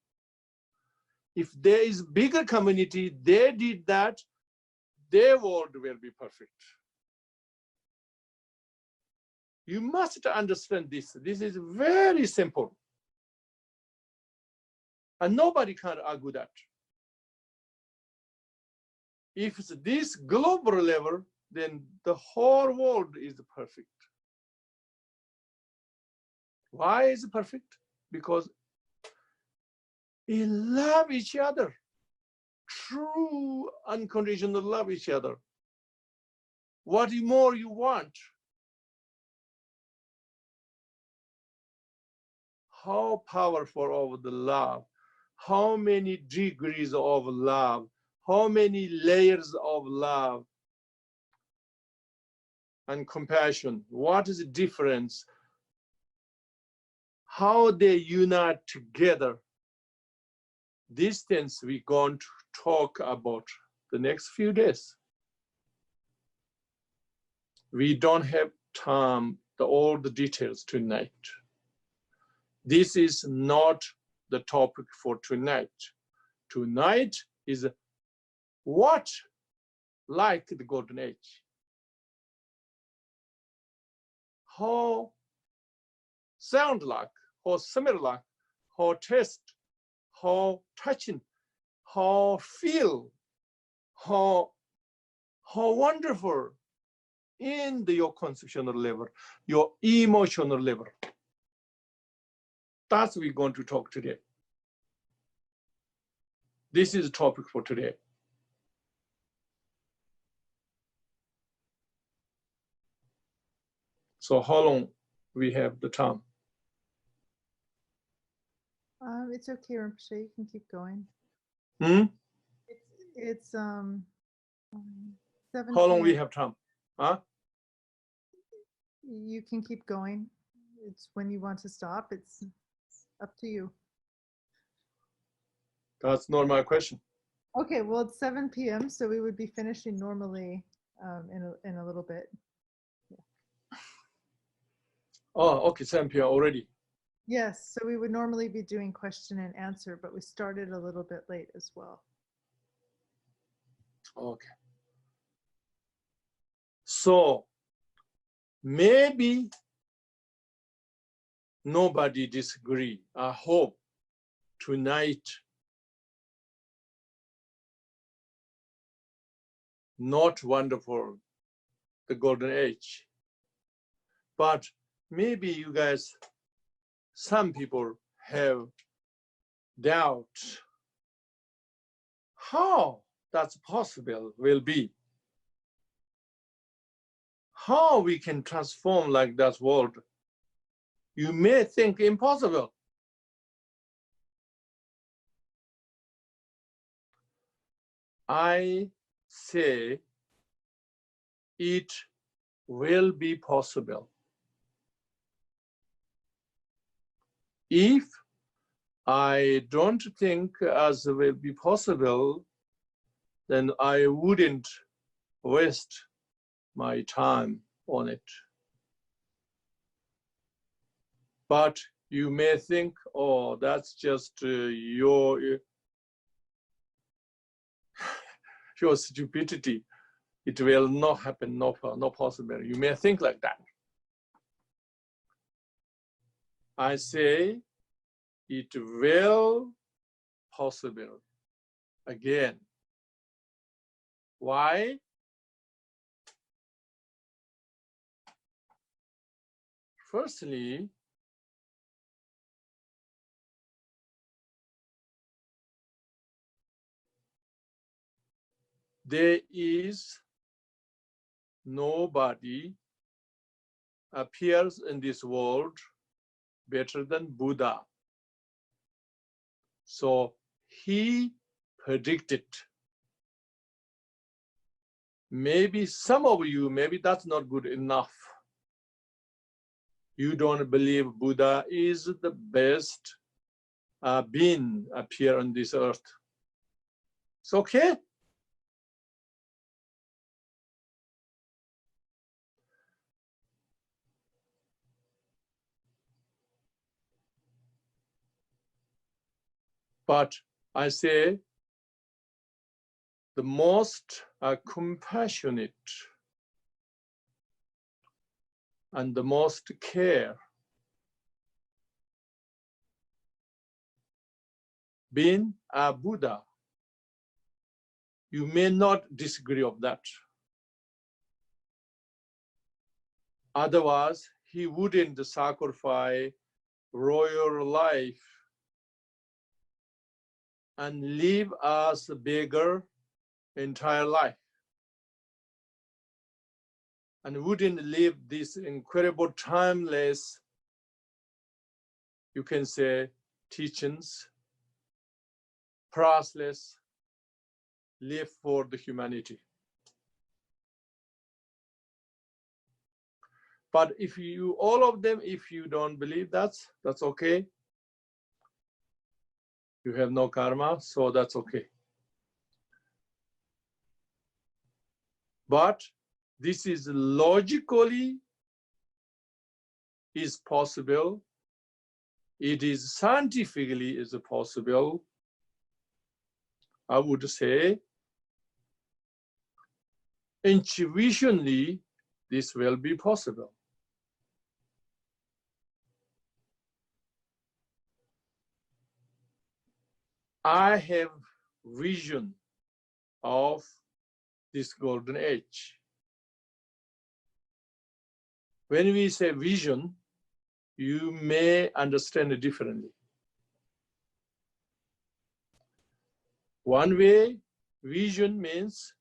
If there is bigger community, they did that, their world will be perfect. You must understand this. This is very simple. And nobody can argue that. If it's this global level, then the whole world is perfect. Why is it perfect? Because we love each other. True unconditional love each other. What more you want? How powerful of the love, how many degrees of love, how many layers of love and compassion. What is the difference? How they unite together. These things we're going to talk about the next few days. We don't have time, all the details tonight. This is not the topic for tonight. Tonight is what like the golden age. How sound like, how similar like, how taste, how touching, how feel, how wonderful in your conceptual level, your emotional level. That's what we're going to talk today. This is the topic for today. So how long we have the time? It's okay, Rinpoche, you can keep going. Hmm? It's 7 How long we p.m. have time? Huh? You can keep going. It's when you want to stop. It's up to you. That's not my question. Okay, well, it's 7 p.m., so we would be finishing normally in a little bit. Oh, okay, 7 p.m. already. Yes, so we would normally be doing question and answer, but we started a little bit late as well. Okay. So maybe nobody disagree. I hope tonight not wonderful, the golden age. But maybe you guys, some people have doubt how that's possible will be. How we can transform like that world. You may think impossible. I say it will be possible. If I don't think as will be possible, then I wouldn't waste my time on it. But you may think, oh, that's just your stupidity. It will not happen, not possible. You may think like that. I say it will possible again. Why? Firstly, there is nobody appears in this world better than Buddha. So he predicted. Maybe some of you, maybe that's not good enough. You don't believe Buddha is the best being appear on this earth. It's okay. But I say the most compassionate and the most care being a Buddha. You may not disagree of that. Otherwise, he wouldn't sacrifice royal life and live as a beggar entire life, and wouldn't live this incredible timeless, you can say, teachings, priceless, live for the humanity. But if you, all of them, if you don't believe that's okay. You have no karma, so that's okay. But this is logically is possible. It is scientifically is possible. I would say intuitionally this will be possible. I have vision of this golden age. When we say vision, you may understand it differently. One way, vision means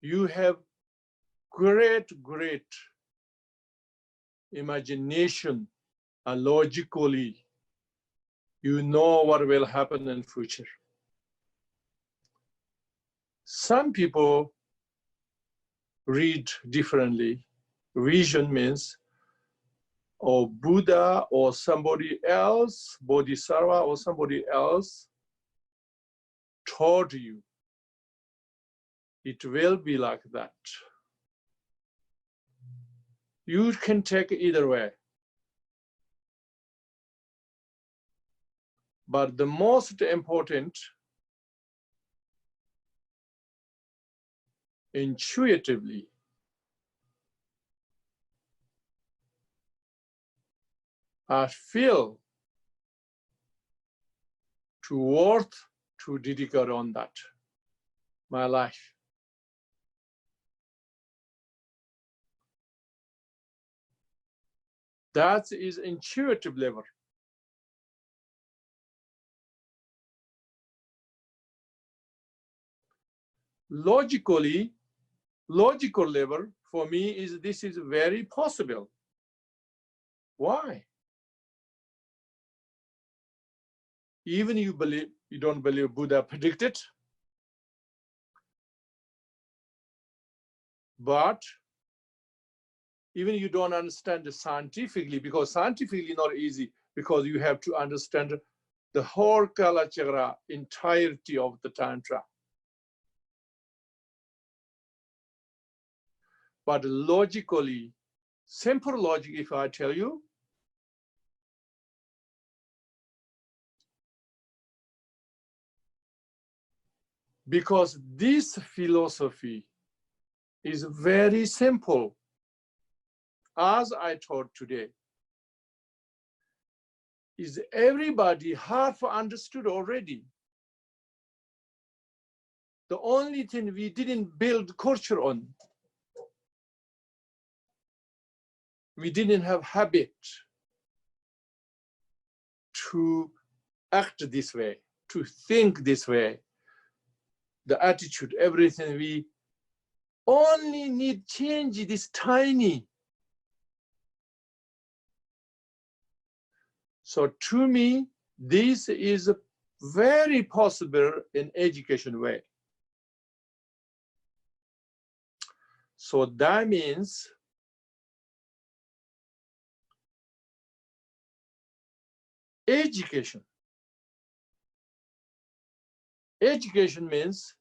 you have great imagination, and logically you know what will happen in future. Some people read differently. Vision means, or Buddha or somebody else, bodhisattva or somebody else told you it will be like that. You can take either way. But the most important, intuitively, I feel worth to dedicate on that, my life. That is intuitive level. Logical level for me is this is very possible. Why? Even you don't believe Buddha predicted, but even you don't understand it scientifically, because scientifically not easy, because you have to understand the whole Kalachakra, entirety of the Tantra. But logically, simple logic, if I tell you, because this philosophy is very simple, as I taught today, is everybody half understood already. The only thing we didn't build culture on, we didn't have habit to act this way, to think this way, the attitude, everything. We only need change this tiny. So to me, this is very possible in education way. So that means education. Education means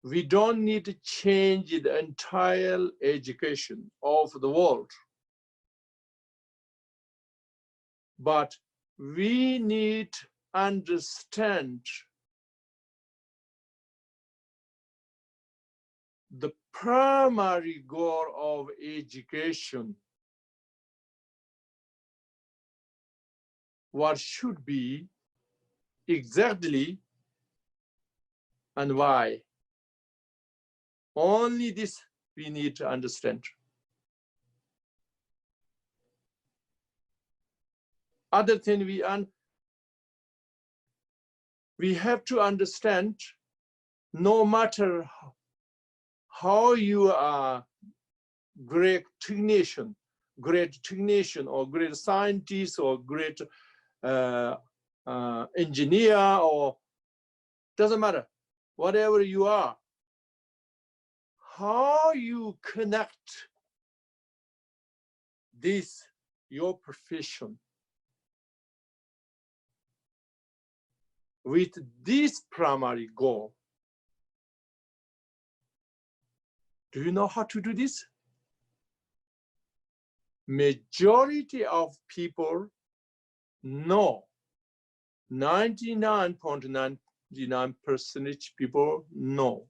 we don't need to change the entire education of the world, but we need to understand the primary goal of education, what should be exactly and why. Only this we need to understand. Other thing we have to understand, no matter how you are great technician or great scientist or great engineer, or doesn't matter, whatever you are, how you connect this, your profession, with this primary goal. Do you know how to do this? Majority of people know. 99.99% people know.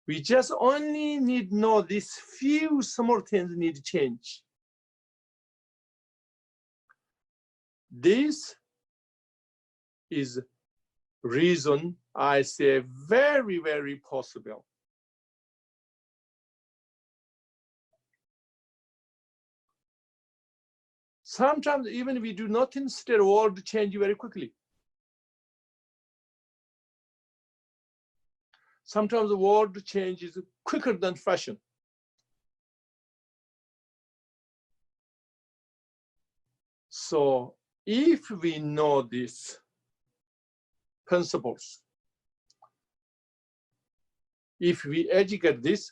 We just only need to know these few small things need to change. This is reason I say very, very possible. Sometimes even if we do nothing, still the world change very quickly. Sometimes the world changes quicker than fashion. So if we know these principles, if we educate this,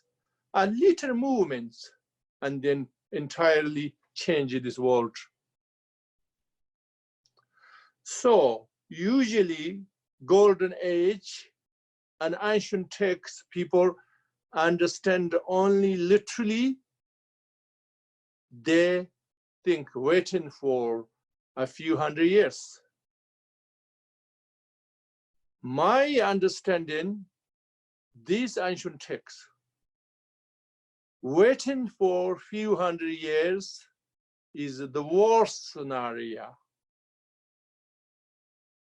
a little movements, and then entirely change this world. So usually golden age and ancient texts, people understand only literally. They think waiting for a few hundred years. My understanding, these ancient texts, waiting for a few hundred years is the worst scenario.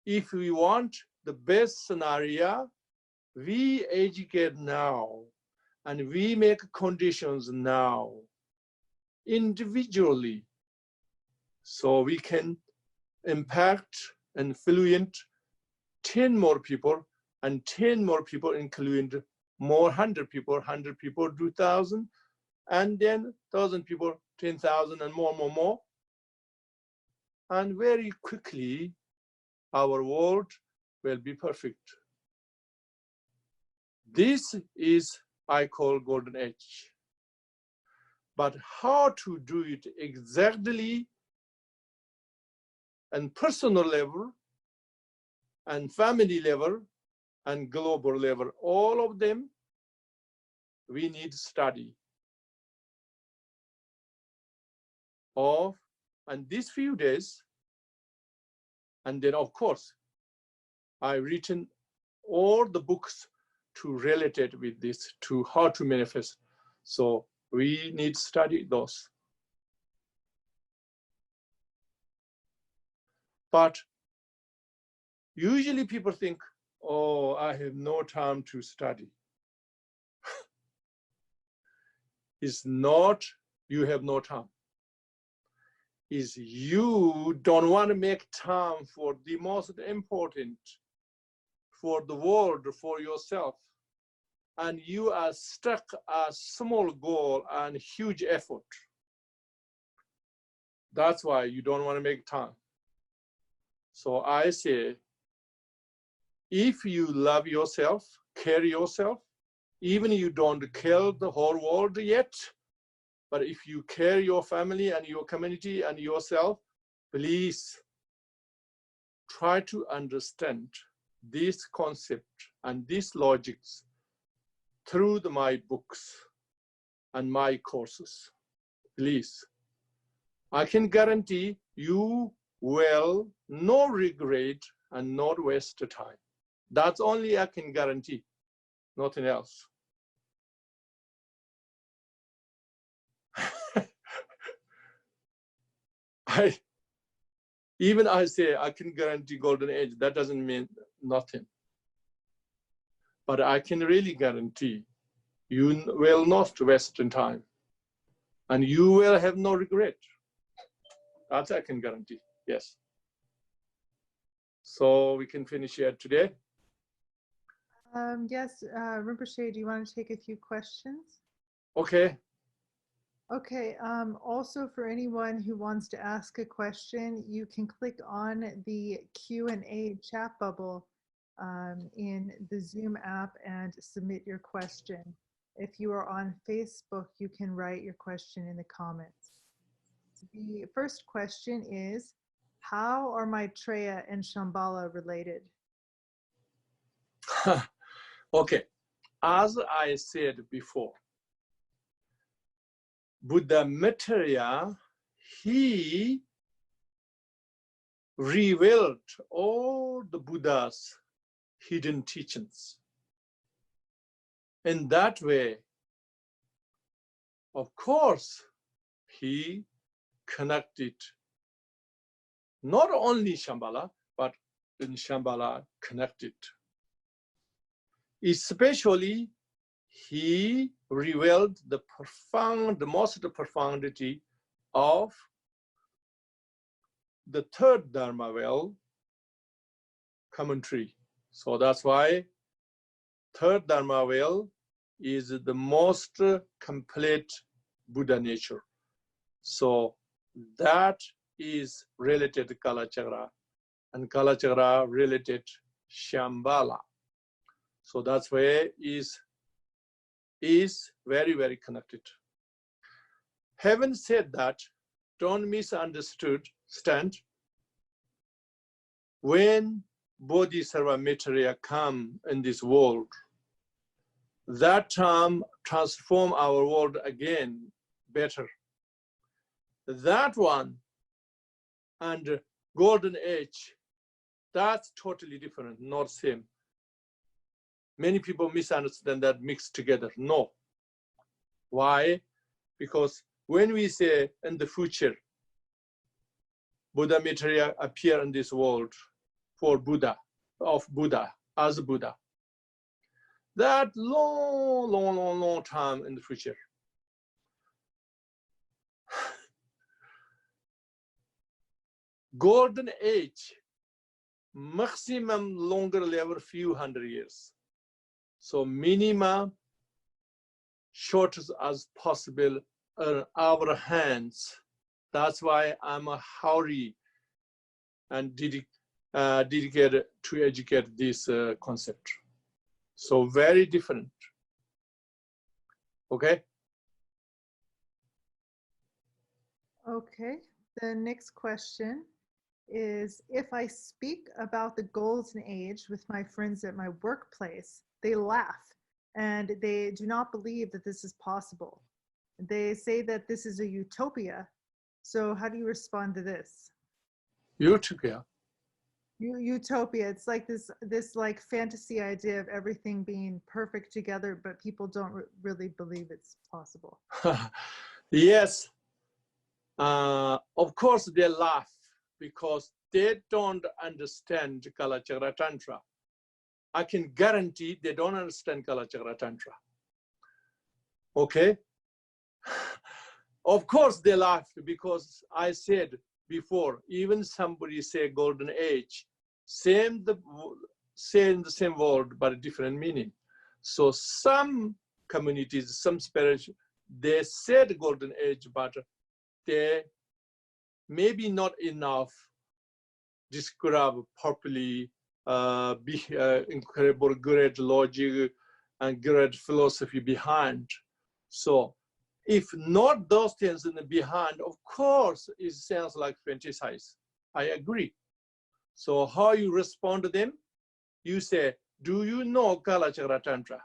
If we want the best scenario, we educate now and we make conditions now, individually, so we can impact and influence 10 more people, and 10 more people include more 100 people, 2,000, and then 1,000 people, 10,000, and more. And very quickly, our world will be perfect. This is, I call, golden age. But how to do it exactly on personal level, and family level, and global level, all of them, we need study of, and these few days, and then of course, I've written all the books to relate it with this, to how to manifest. So we need to study those. But usually people think, oh, I have no time to study. It's not you have no time. Is you don't want to make time for the most important, for the world, for yourself. And you are stuck a small goal and huge effort. That's why you don't want to make time. So I say, if you love yourself, care yourself, even you don't care the whole world yet, but if you care your family and your community and yourself, please try to understand this concept and these logics through my books and my courses. Please. I can guarantee you will no regret and not waste time. That's only I can guarantee, nothing else. Even I say I can guarantee golden age, that doesn't mean nothing. But I can really guarantee You will not waste in time. And you will have no regret. That I can guarantee, yes. So we can finish here today. Yes, Rinpoche, do you want to take a few questions? Okay. Okay, also for anyone who wants to ask a question, you can click on the Q&A chat bubble in the Zoom app and submit your question. If you are on Facebook, you can write your question in the comments. The first question is, how are Maitreya and Shambhala related? Okay, as I said before, Buddha Maitreya, he revealed all the Buddha's hidden teachings. In that way, of course, he connected not only Shambhala, but in Shambhala connected. Especially, he revealed the most profundity of the third Dharma well commentary. So that's why third Dharma well is the most complete Buddha nature. So that is related to Kalachakra, and Kalachakra related Shambhala. So that's why is very, very connected. Having said that, don't misunderstand. When Bodhisattva Maitreya come in this world, that time transform our world again better. That one and golden age, that's totally different, not same. Many people misunderstand that mixed together. No. Why? Because when we say in the future, Buddha Maitreya appear in this world for Buddha, as Buddha, that long time in the future. Golden age, maximum longer level, few hundred years. So minimum, shortest as possible in our hands. That's why I'm a hurry and dedicated to educate this concept. So very different. Okay? Okay, the next question is, if I speak about the golden age with my friends at my workplace, they laugh and they do not believe that this is possible. They say that this is a utopia. So how do you respond to this? Utopia. Utopia. It's like this like fantasy idea of everything being perfect together, but people don't really believe it's possible. Yes. Of course they laugh because they don't understand Kalachakra Tantra. I can guarantee they don't understand Kalachakra Tantra. Okay? Of course they laughed because I said before, even somebody say golden age, say in the same word, but a different meaning. So some communities, some spiritual, they said golden age, but they maybe not enough describe properly incredible great logic and great philosophy behind. So if not those things in the behind, of course, it sounds like fantasize. I agree. So how you respond to them? You say, do you know Kalachakra Tantra?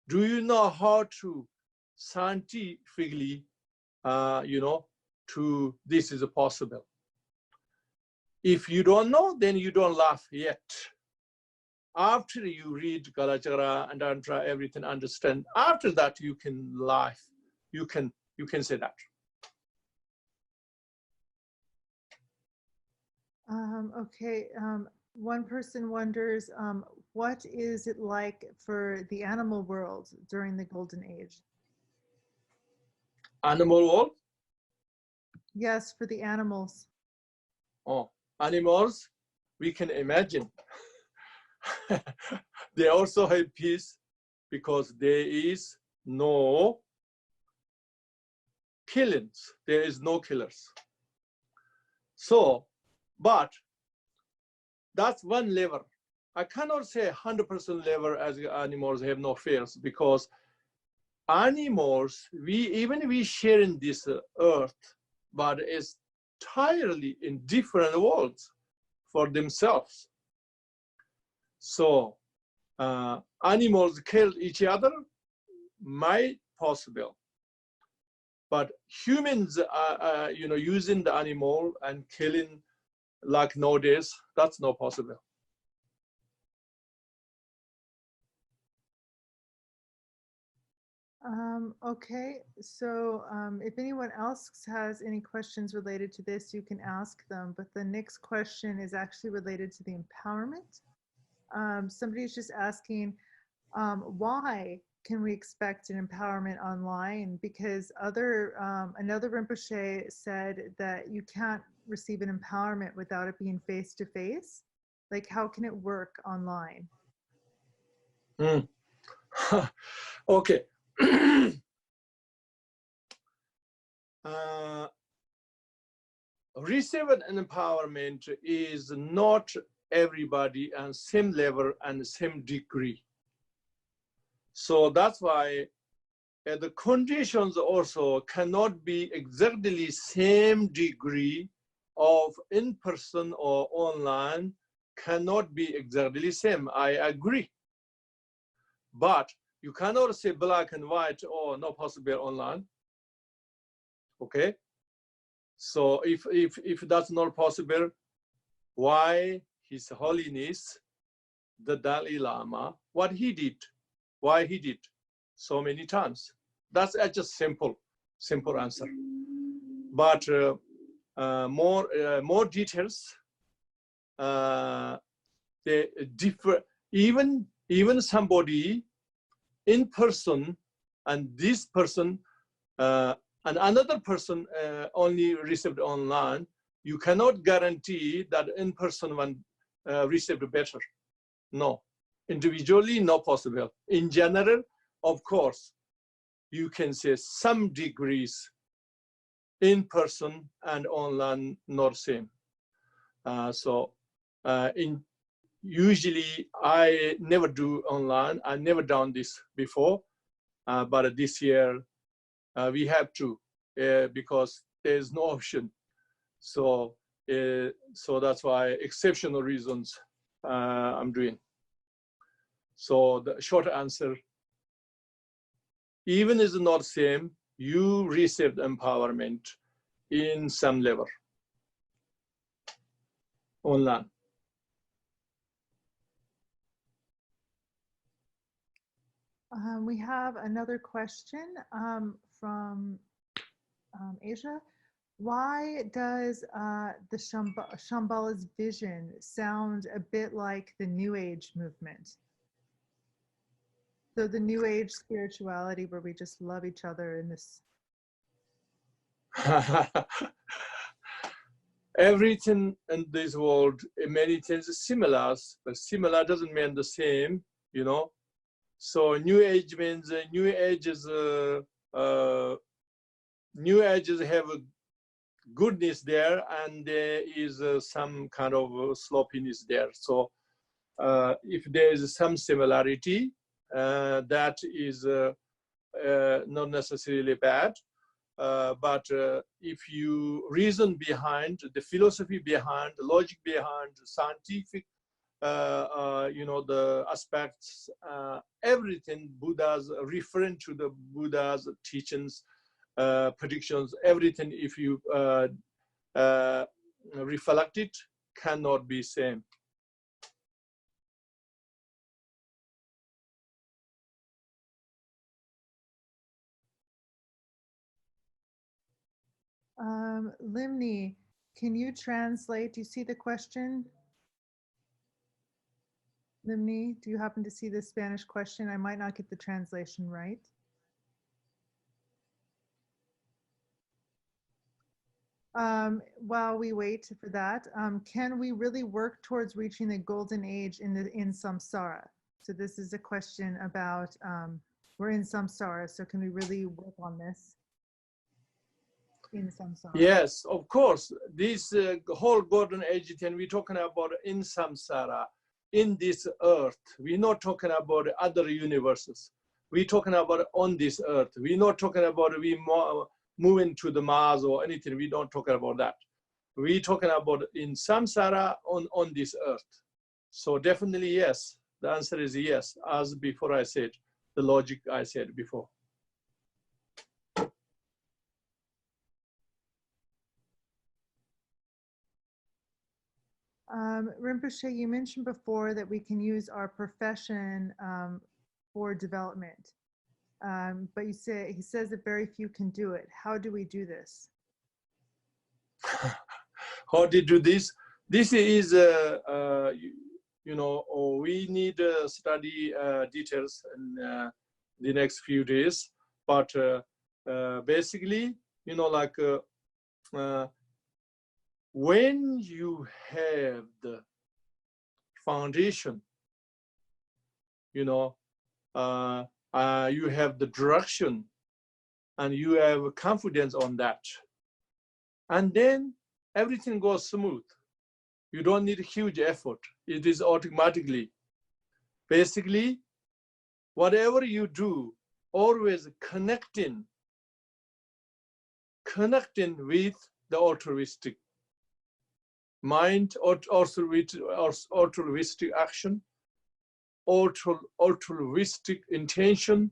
Do you know how to scientifically, to this is possible? If you don't know, then you don't laugh yet. After you read Kalachakra and Tantra, everything understand. After that, you can laugh. You can say that. Okay. One person wonders, what is it like for the animal world during the Golden Age? Animal world? Yes, for the animals. Oh, animals, we can imagine. They also have peace because there is no killings. There is no killers. So, but that's one level. I cannot say 100% level as animals have no fears, because animals, we share in this earth, but it's entirely in different worlds for themselves. So animals kill each other, might possible, but humans are using the animal and killing like nowadays, that's not possible. Okay, so if anyone else has any questions related to this, you can ask them, but the next question is actually related to the empowerment. Somebody's just asking, why can we expect an empowerment online? Because another Rinpoche said that you can't receive an empowerment without it being face-to-face. Like, how can it work online? Okay. Receiving an empowerment is not everybody on same level and same degree. So that's why the conditions also cannot be exactly same degree of in-person or online, cannot be exactly same. I agree. But you cannot say black and white or not possible online. Okay? So if that's not possible, why His Holiness, the Dalai Lama, what he did, why he did so many times? That's just simple answer. But more details, they differ. Even somebody in person and this person and another person only received online, you cannot guarantee that in person one received better. No, individually not possible. In general, of course, you can say some degrees in person and online not same. Usually I never do online. I never done this before, but this year we have to because there's no option. So that's why exceptional reasons I'm doing. So the short answer, even is not same, you received empowerment in some level online. We have another question from Asia. Why does the Shambhala's vision sound a bit like the New Age movement? So the New Age spirituality where we just love each other in this. Everything in this world, many things is similar, but similar doesn't mean the same, you know. So New Age means New Ages have a goodness there, and there is some kind of sloppiness there. So if there is some similarity, that is not necessarily bad. But if you reason behind the philosophy behind, the logic behind, the scientific, the aspects, everything Buddha's referring to the Buddha's teachings, predictions, everything, if you reflect it, cannot be same. Limni, can you translate? Do you see the question? Limni, do you happen to see the Spanish question? I might not get the translation right. While we wait for that, can we really work towards reaching the golden age in samsara? So this is a question about, we're in samsara, so can we really work on this in samsara? Yes, of course. This whole golden age, and we're talking about in samsara, in this earth. We're not talking about other universes. We're talking about on this earth. We're not talking about we moving to the Mars or anything. We don't talk about that. We're talking about in samsara on this earth. So definitely yes. The answer is yes, as before I said, the logic I said before. Rinpoche, you mentioned before that we can use our profession for development. But he says that very few can do it. How do we do this? How do you do this? This is, you know, we need to study details in the next few days. But basically, you know, like when you have the foundation, you know, you have the direction and you have confidence on that. And then everything goes smooth. You don't need huge effort. It is automatically. Basically, whatever you do, always connecting with the altruistic mind, or altruistic action, altruistic intention,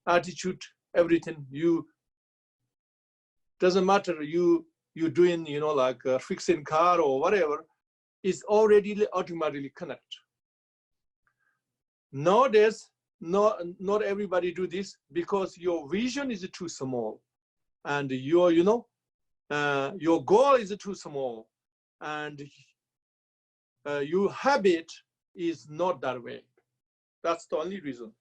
attitude, everything. You doesn't matter you doing, you know, like fixing car or whatever, is already automatically connect. Nowadays, not everybody do this because your vision is too small, and your, you know, your goal is too small, and your habit is not that way. That's the only reason.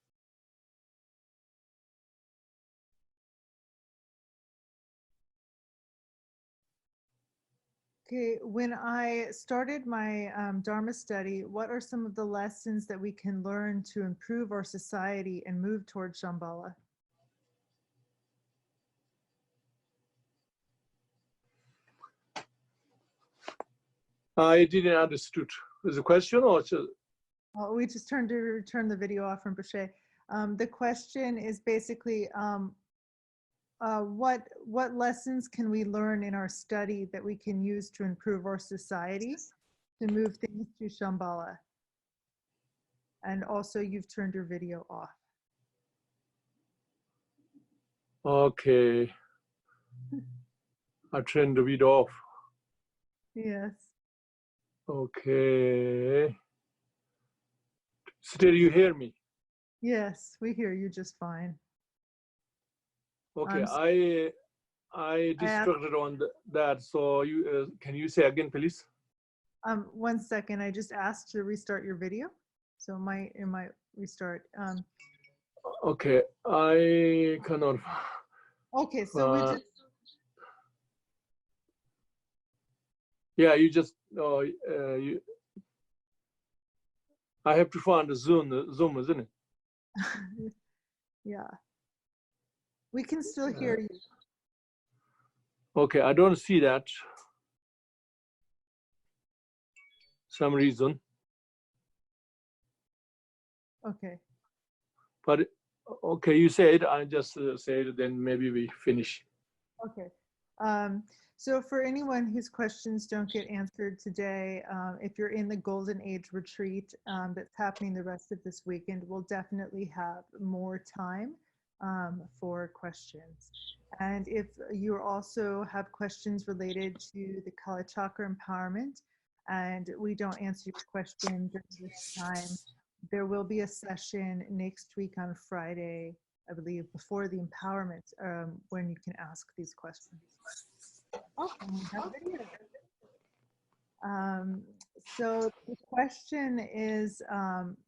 Okay, when I started my Dharma study, what are some of the lessons that we can learn to improve our society and move towards Shambhala? I didn't understood. Is the question or just... Well, we just turn the video off from Rinpoche. The question is basically, what lessons can we learn in our study that we can use to improve our society, to move things to Shambhala? And also, you've turned your video off. Okay. I turned the video off. Yes. Okay. Still you hear me? Yes, we hear you just fine. Okay, So I distracted on that. So you can you say again, please? 1 second. I just asked to restart your video, so it might restart. Okay, I cannot. Okay, so we just. Yeah, you just. I have to find the Zoom, isn't it? Yeah. We can still hear you. Okay, I don't see that. Some reason. Okay. But okay, you said, I just said, then maybe we finish. Okay. So for anyone whose questions don't get answered today, if you're in the Golden Age retreat that's happening the rest of this weekend, we'll definitely have more time for questions. And if you also have questions related to the Kalachakra empowerment and we don't answer your question during this time, there will be a session next week on Friday, I believe, before the empowerment, when you can ask these questions. Oh, and we have video. So the question is,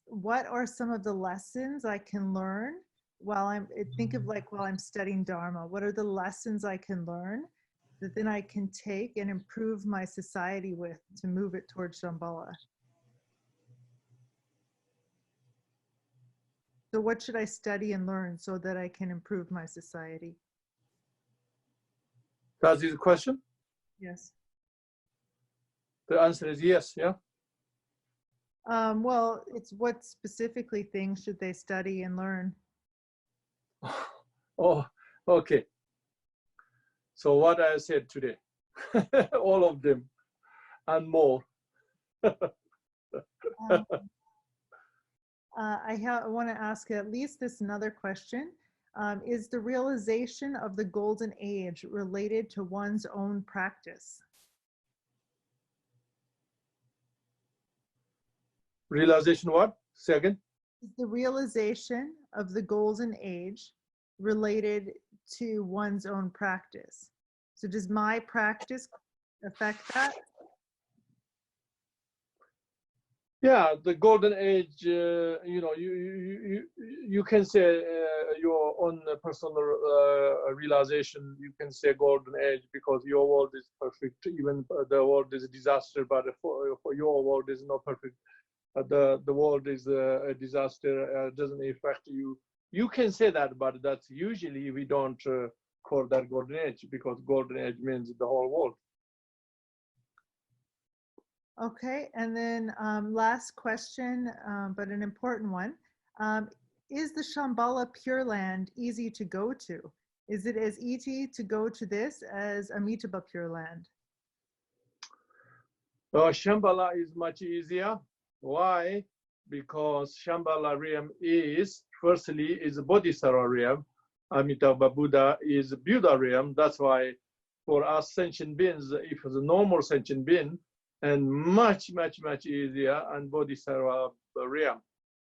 what are some of the lessons I can learn while think of like while I'm studying Dharma, what are the lessons I can learn that then I can take and improve my society with to move it towards Shambhala? So what should I study and learn so that I can improve my society? That's the question? Yes. The answer is yes, yeah? Well, it's what specifically things should they study and learn? Oh, okay. So what I said today, all of them and more. I want to ask at least this another question. Is the realization of the golden age related to one's own practice? Realization what? Say again? Is the realization of the golden age related to one's own practice? So does my practice affect that? Yeah, the golden age, you know, you can say your own personal realization, you can say golden age because your world is perfect, even the world is a disaster, but for your world is not perfect. The world is a disaster, doesn't affect you. You can say that, but that's usually we don't call that golden age because golden age means the whole world. Okay, and then last question, but an important one. Is the Shambhala Pure Land easy to go to? Is it as easy to go to this as Amitabha Pure Land? Shambhala is much easier. Why? Because Shambhala realm is, firstly, is a bodhisattva realm. Amitabha Buddha is a Buddha realm. That's why for us sentient beings, if it's a normal sentient being, and much easier and bodhisattva realm.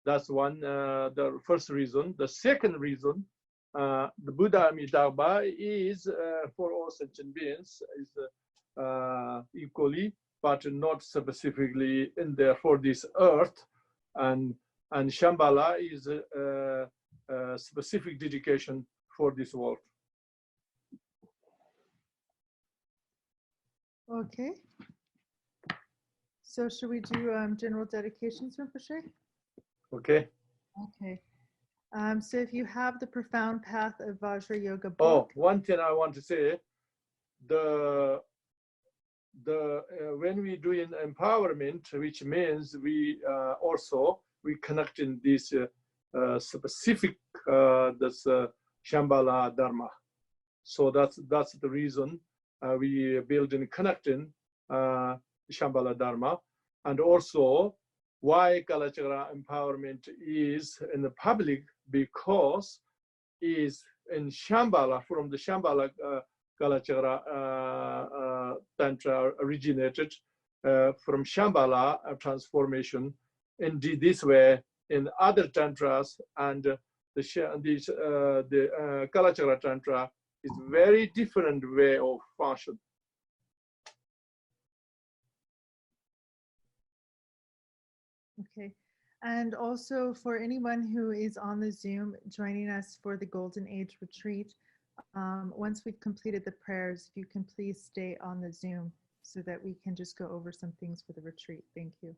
That's one, the first reason. The second reason, the Buddha Amitabha is for all sentient beings is equally, but not specifically in there for this earth. And Shambhala is a specific dedication for this world. Okay. So should we do general dedications, Rinpoche? Okay. Okay. So if you have the Profound Path of Vajra Yoga book. Oh, one thing I want to say, when we do an empowerment, which means we also we connect in this specific this Shambhala Dharma. So that's the reason we build and connecting Shambhala Dharma, and also why Kalachakra empowerment is in the public, because is in Shambhala, from the Shambhala Kalachakra Tantra originated from Shambhala transformation. Indeed, this way in other tantras, and the Kalachakra Tantra is very different way of function. Okay. And also for anyone who is on the Zoom joining us for the Golden Age Retreat, once we've completed the prayers, if you can please stay on the Zoom so that we can just go over some things for the retreat. Thank you.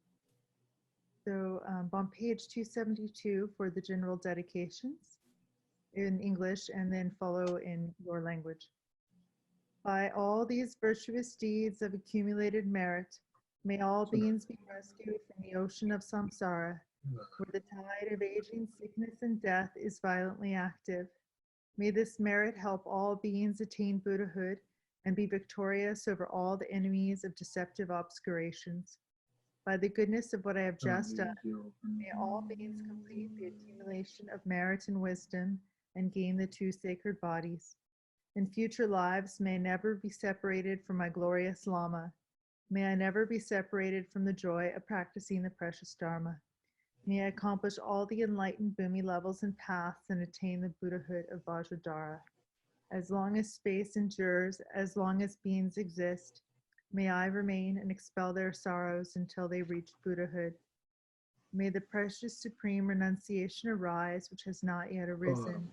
So on page 272 for the general dedications in English, and then follow in your language. By all these virtuous deeds of accumulated merit, may all beings be rescued from the ocean of samsara, where the tide of aging, sickness, and death is violently active. May this merit help all beings attain Buddhahood and be victorious over all the enemies of deceptive obscurations. By the goodness of what I have just done, may all beings complete the accumulation of merit and wisdom and gain the two sacred bodies. In future lives, may I never be separated from my glorious Lama. May I never be separated from the joy of practicing the precious Dharma. May I accomplish all the enlightened Bhumi levels and paths and attain the Buddhahood of Vajradhara. As long as space endures, as long as beings exist, May I remain and expel their sorrows until they reach Buddhahood. May the precious supreme renunciation arise, which has not yet arisen.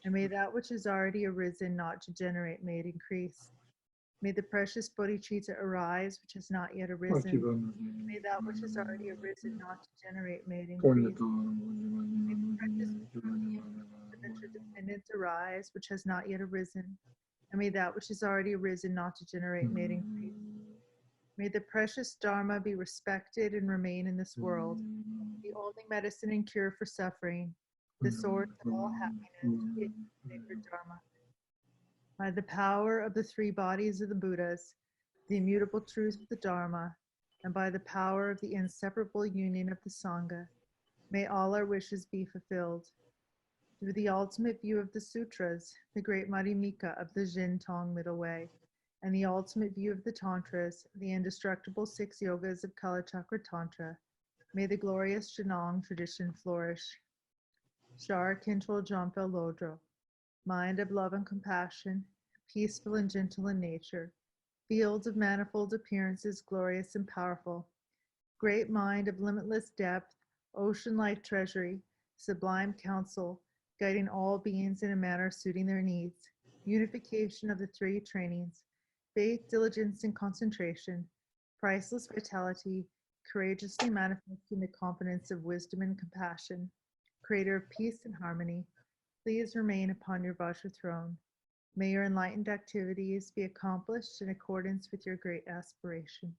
And may that which has already arisen not to generate may it increase. May the precious bodhicitta arise, which has not yet arisen. May that which has already arisen not to generate may it increase. May the precious interdependence arise, which has not yet arisen. And may that which has already arisen not to generate may it increase. May the precious Dharma be respected and remain in this world, the only medicine and cure for suffering, the source of all happiness, the sacred Dharma. By the power of the three bodies of the Buddhas, the immutable truth of the Dharma, and by the power of the inseparable union of the Sangha, may all our wishes be fulfilled. Through the ultimate view of the sutras, the great Madhyamika of the Jin Tong Middle Way, and the ultimate view of the Tantras, the indestructible 6 yogas of Kalachakra Tantra, may the glorious Jonang tradition flourish. Shar Khentrul Jamphel Lodrö, mind of love and compassion, peaceful and gentle in nature, fields of manifold appearances, glorious and powerful, great mind of limitless depth, ocean-like treasury, sublime counsel, guiding all beings in a manner suiting their needs, unification of the 3 trainings, faith, diligence, and concentration, priceless vitality, courageously manifesting the confidence of wisdom and compassion, creator of peace and harmony, please remain upon your Vajra throne. May your enlightened activities be accomplished in accordance with your great aspiration.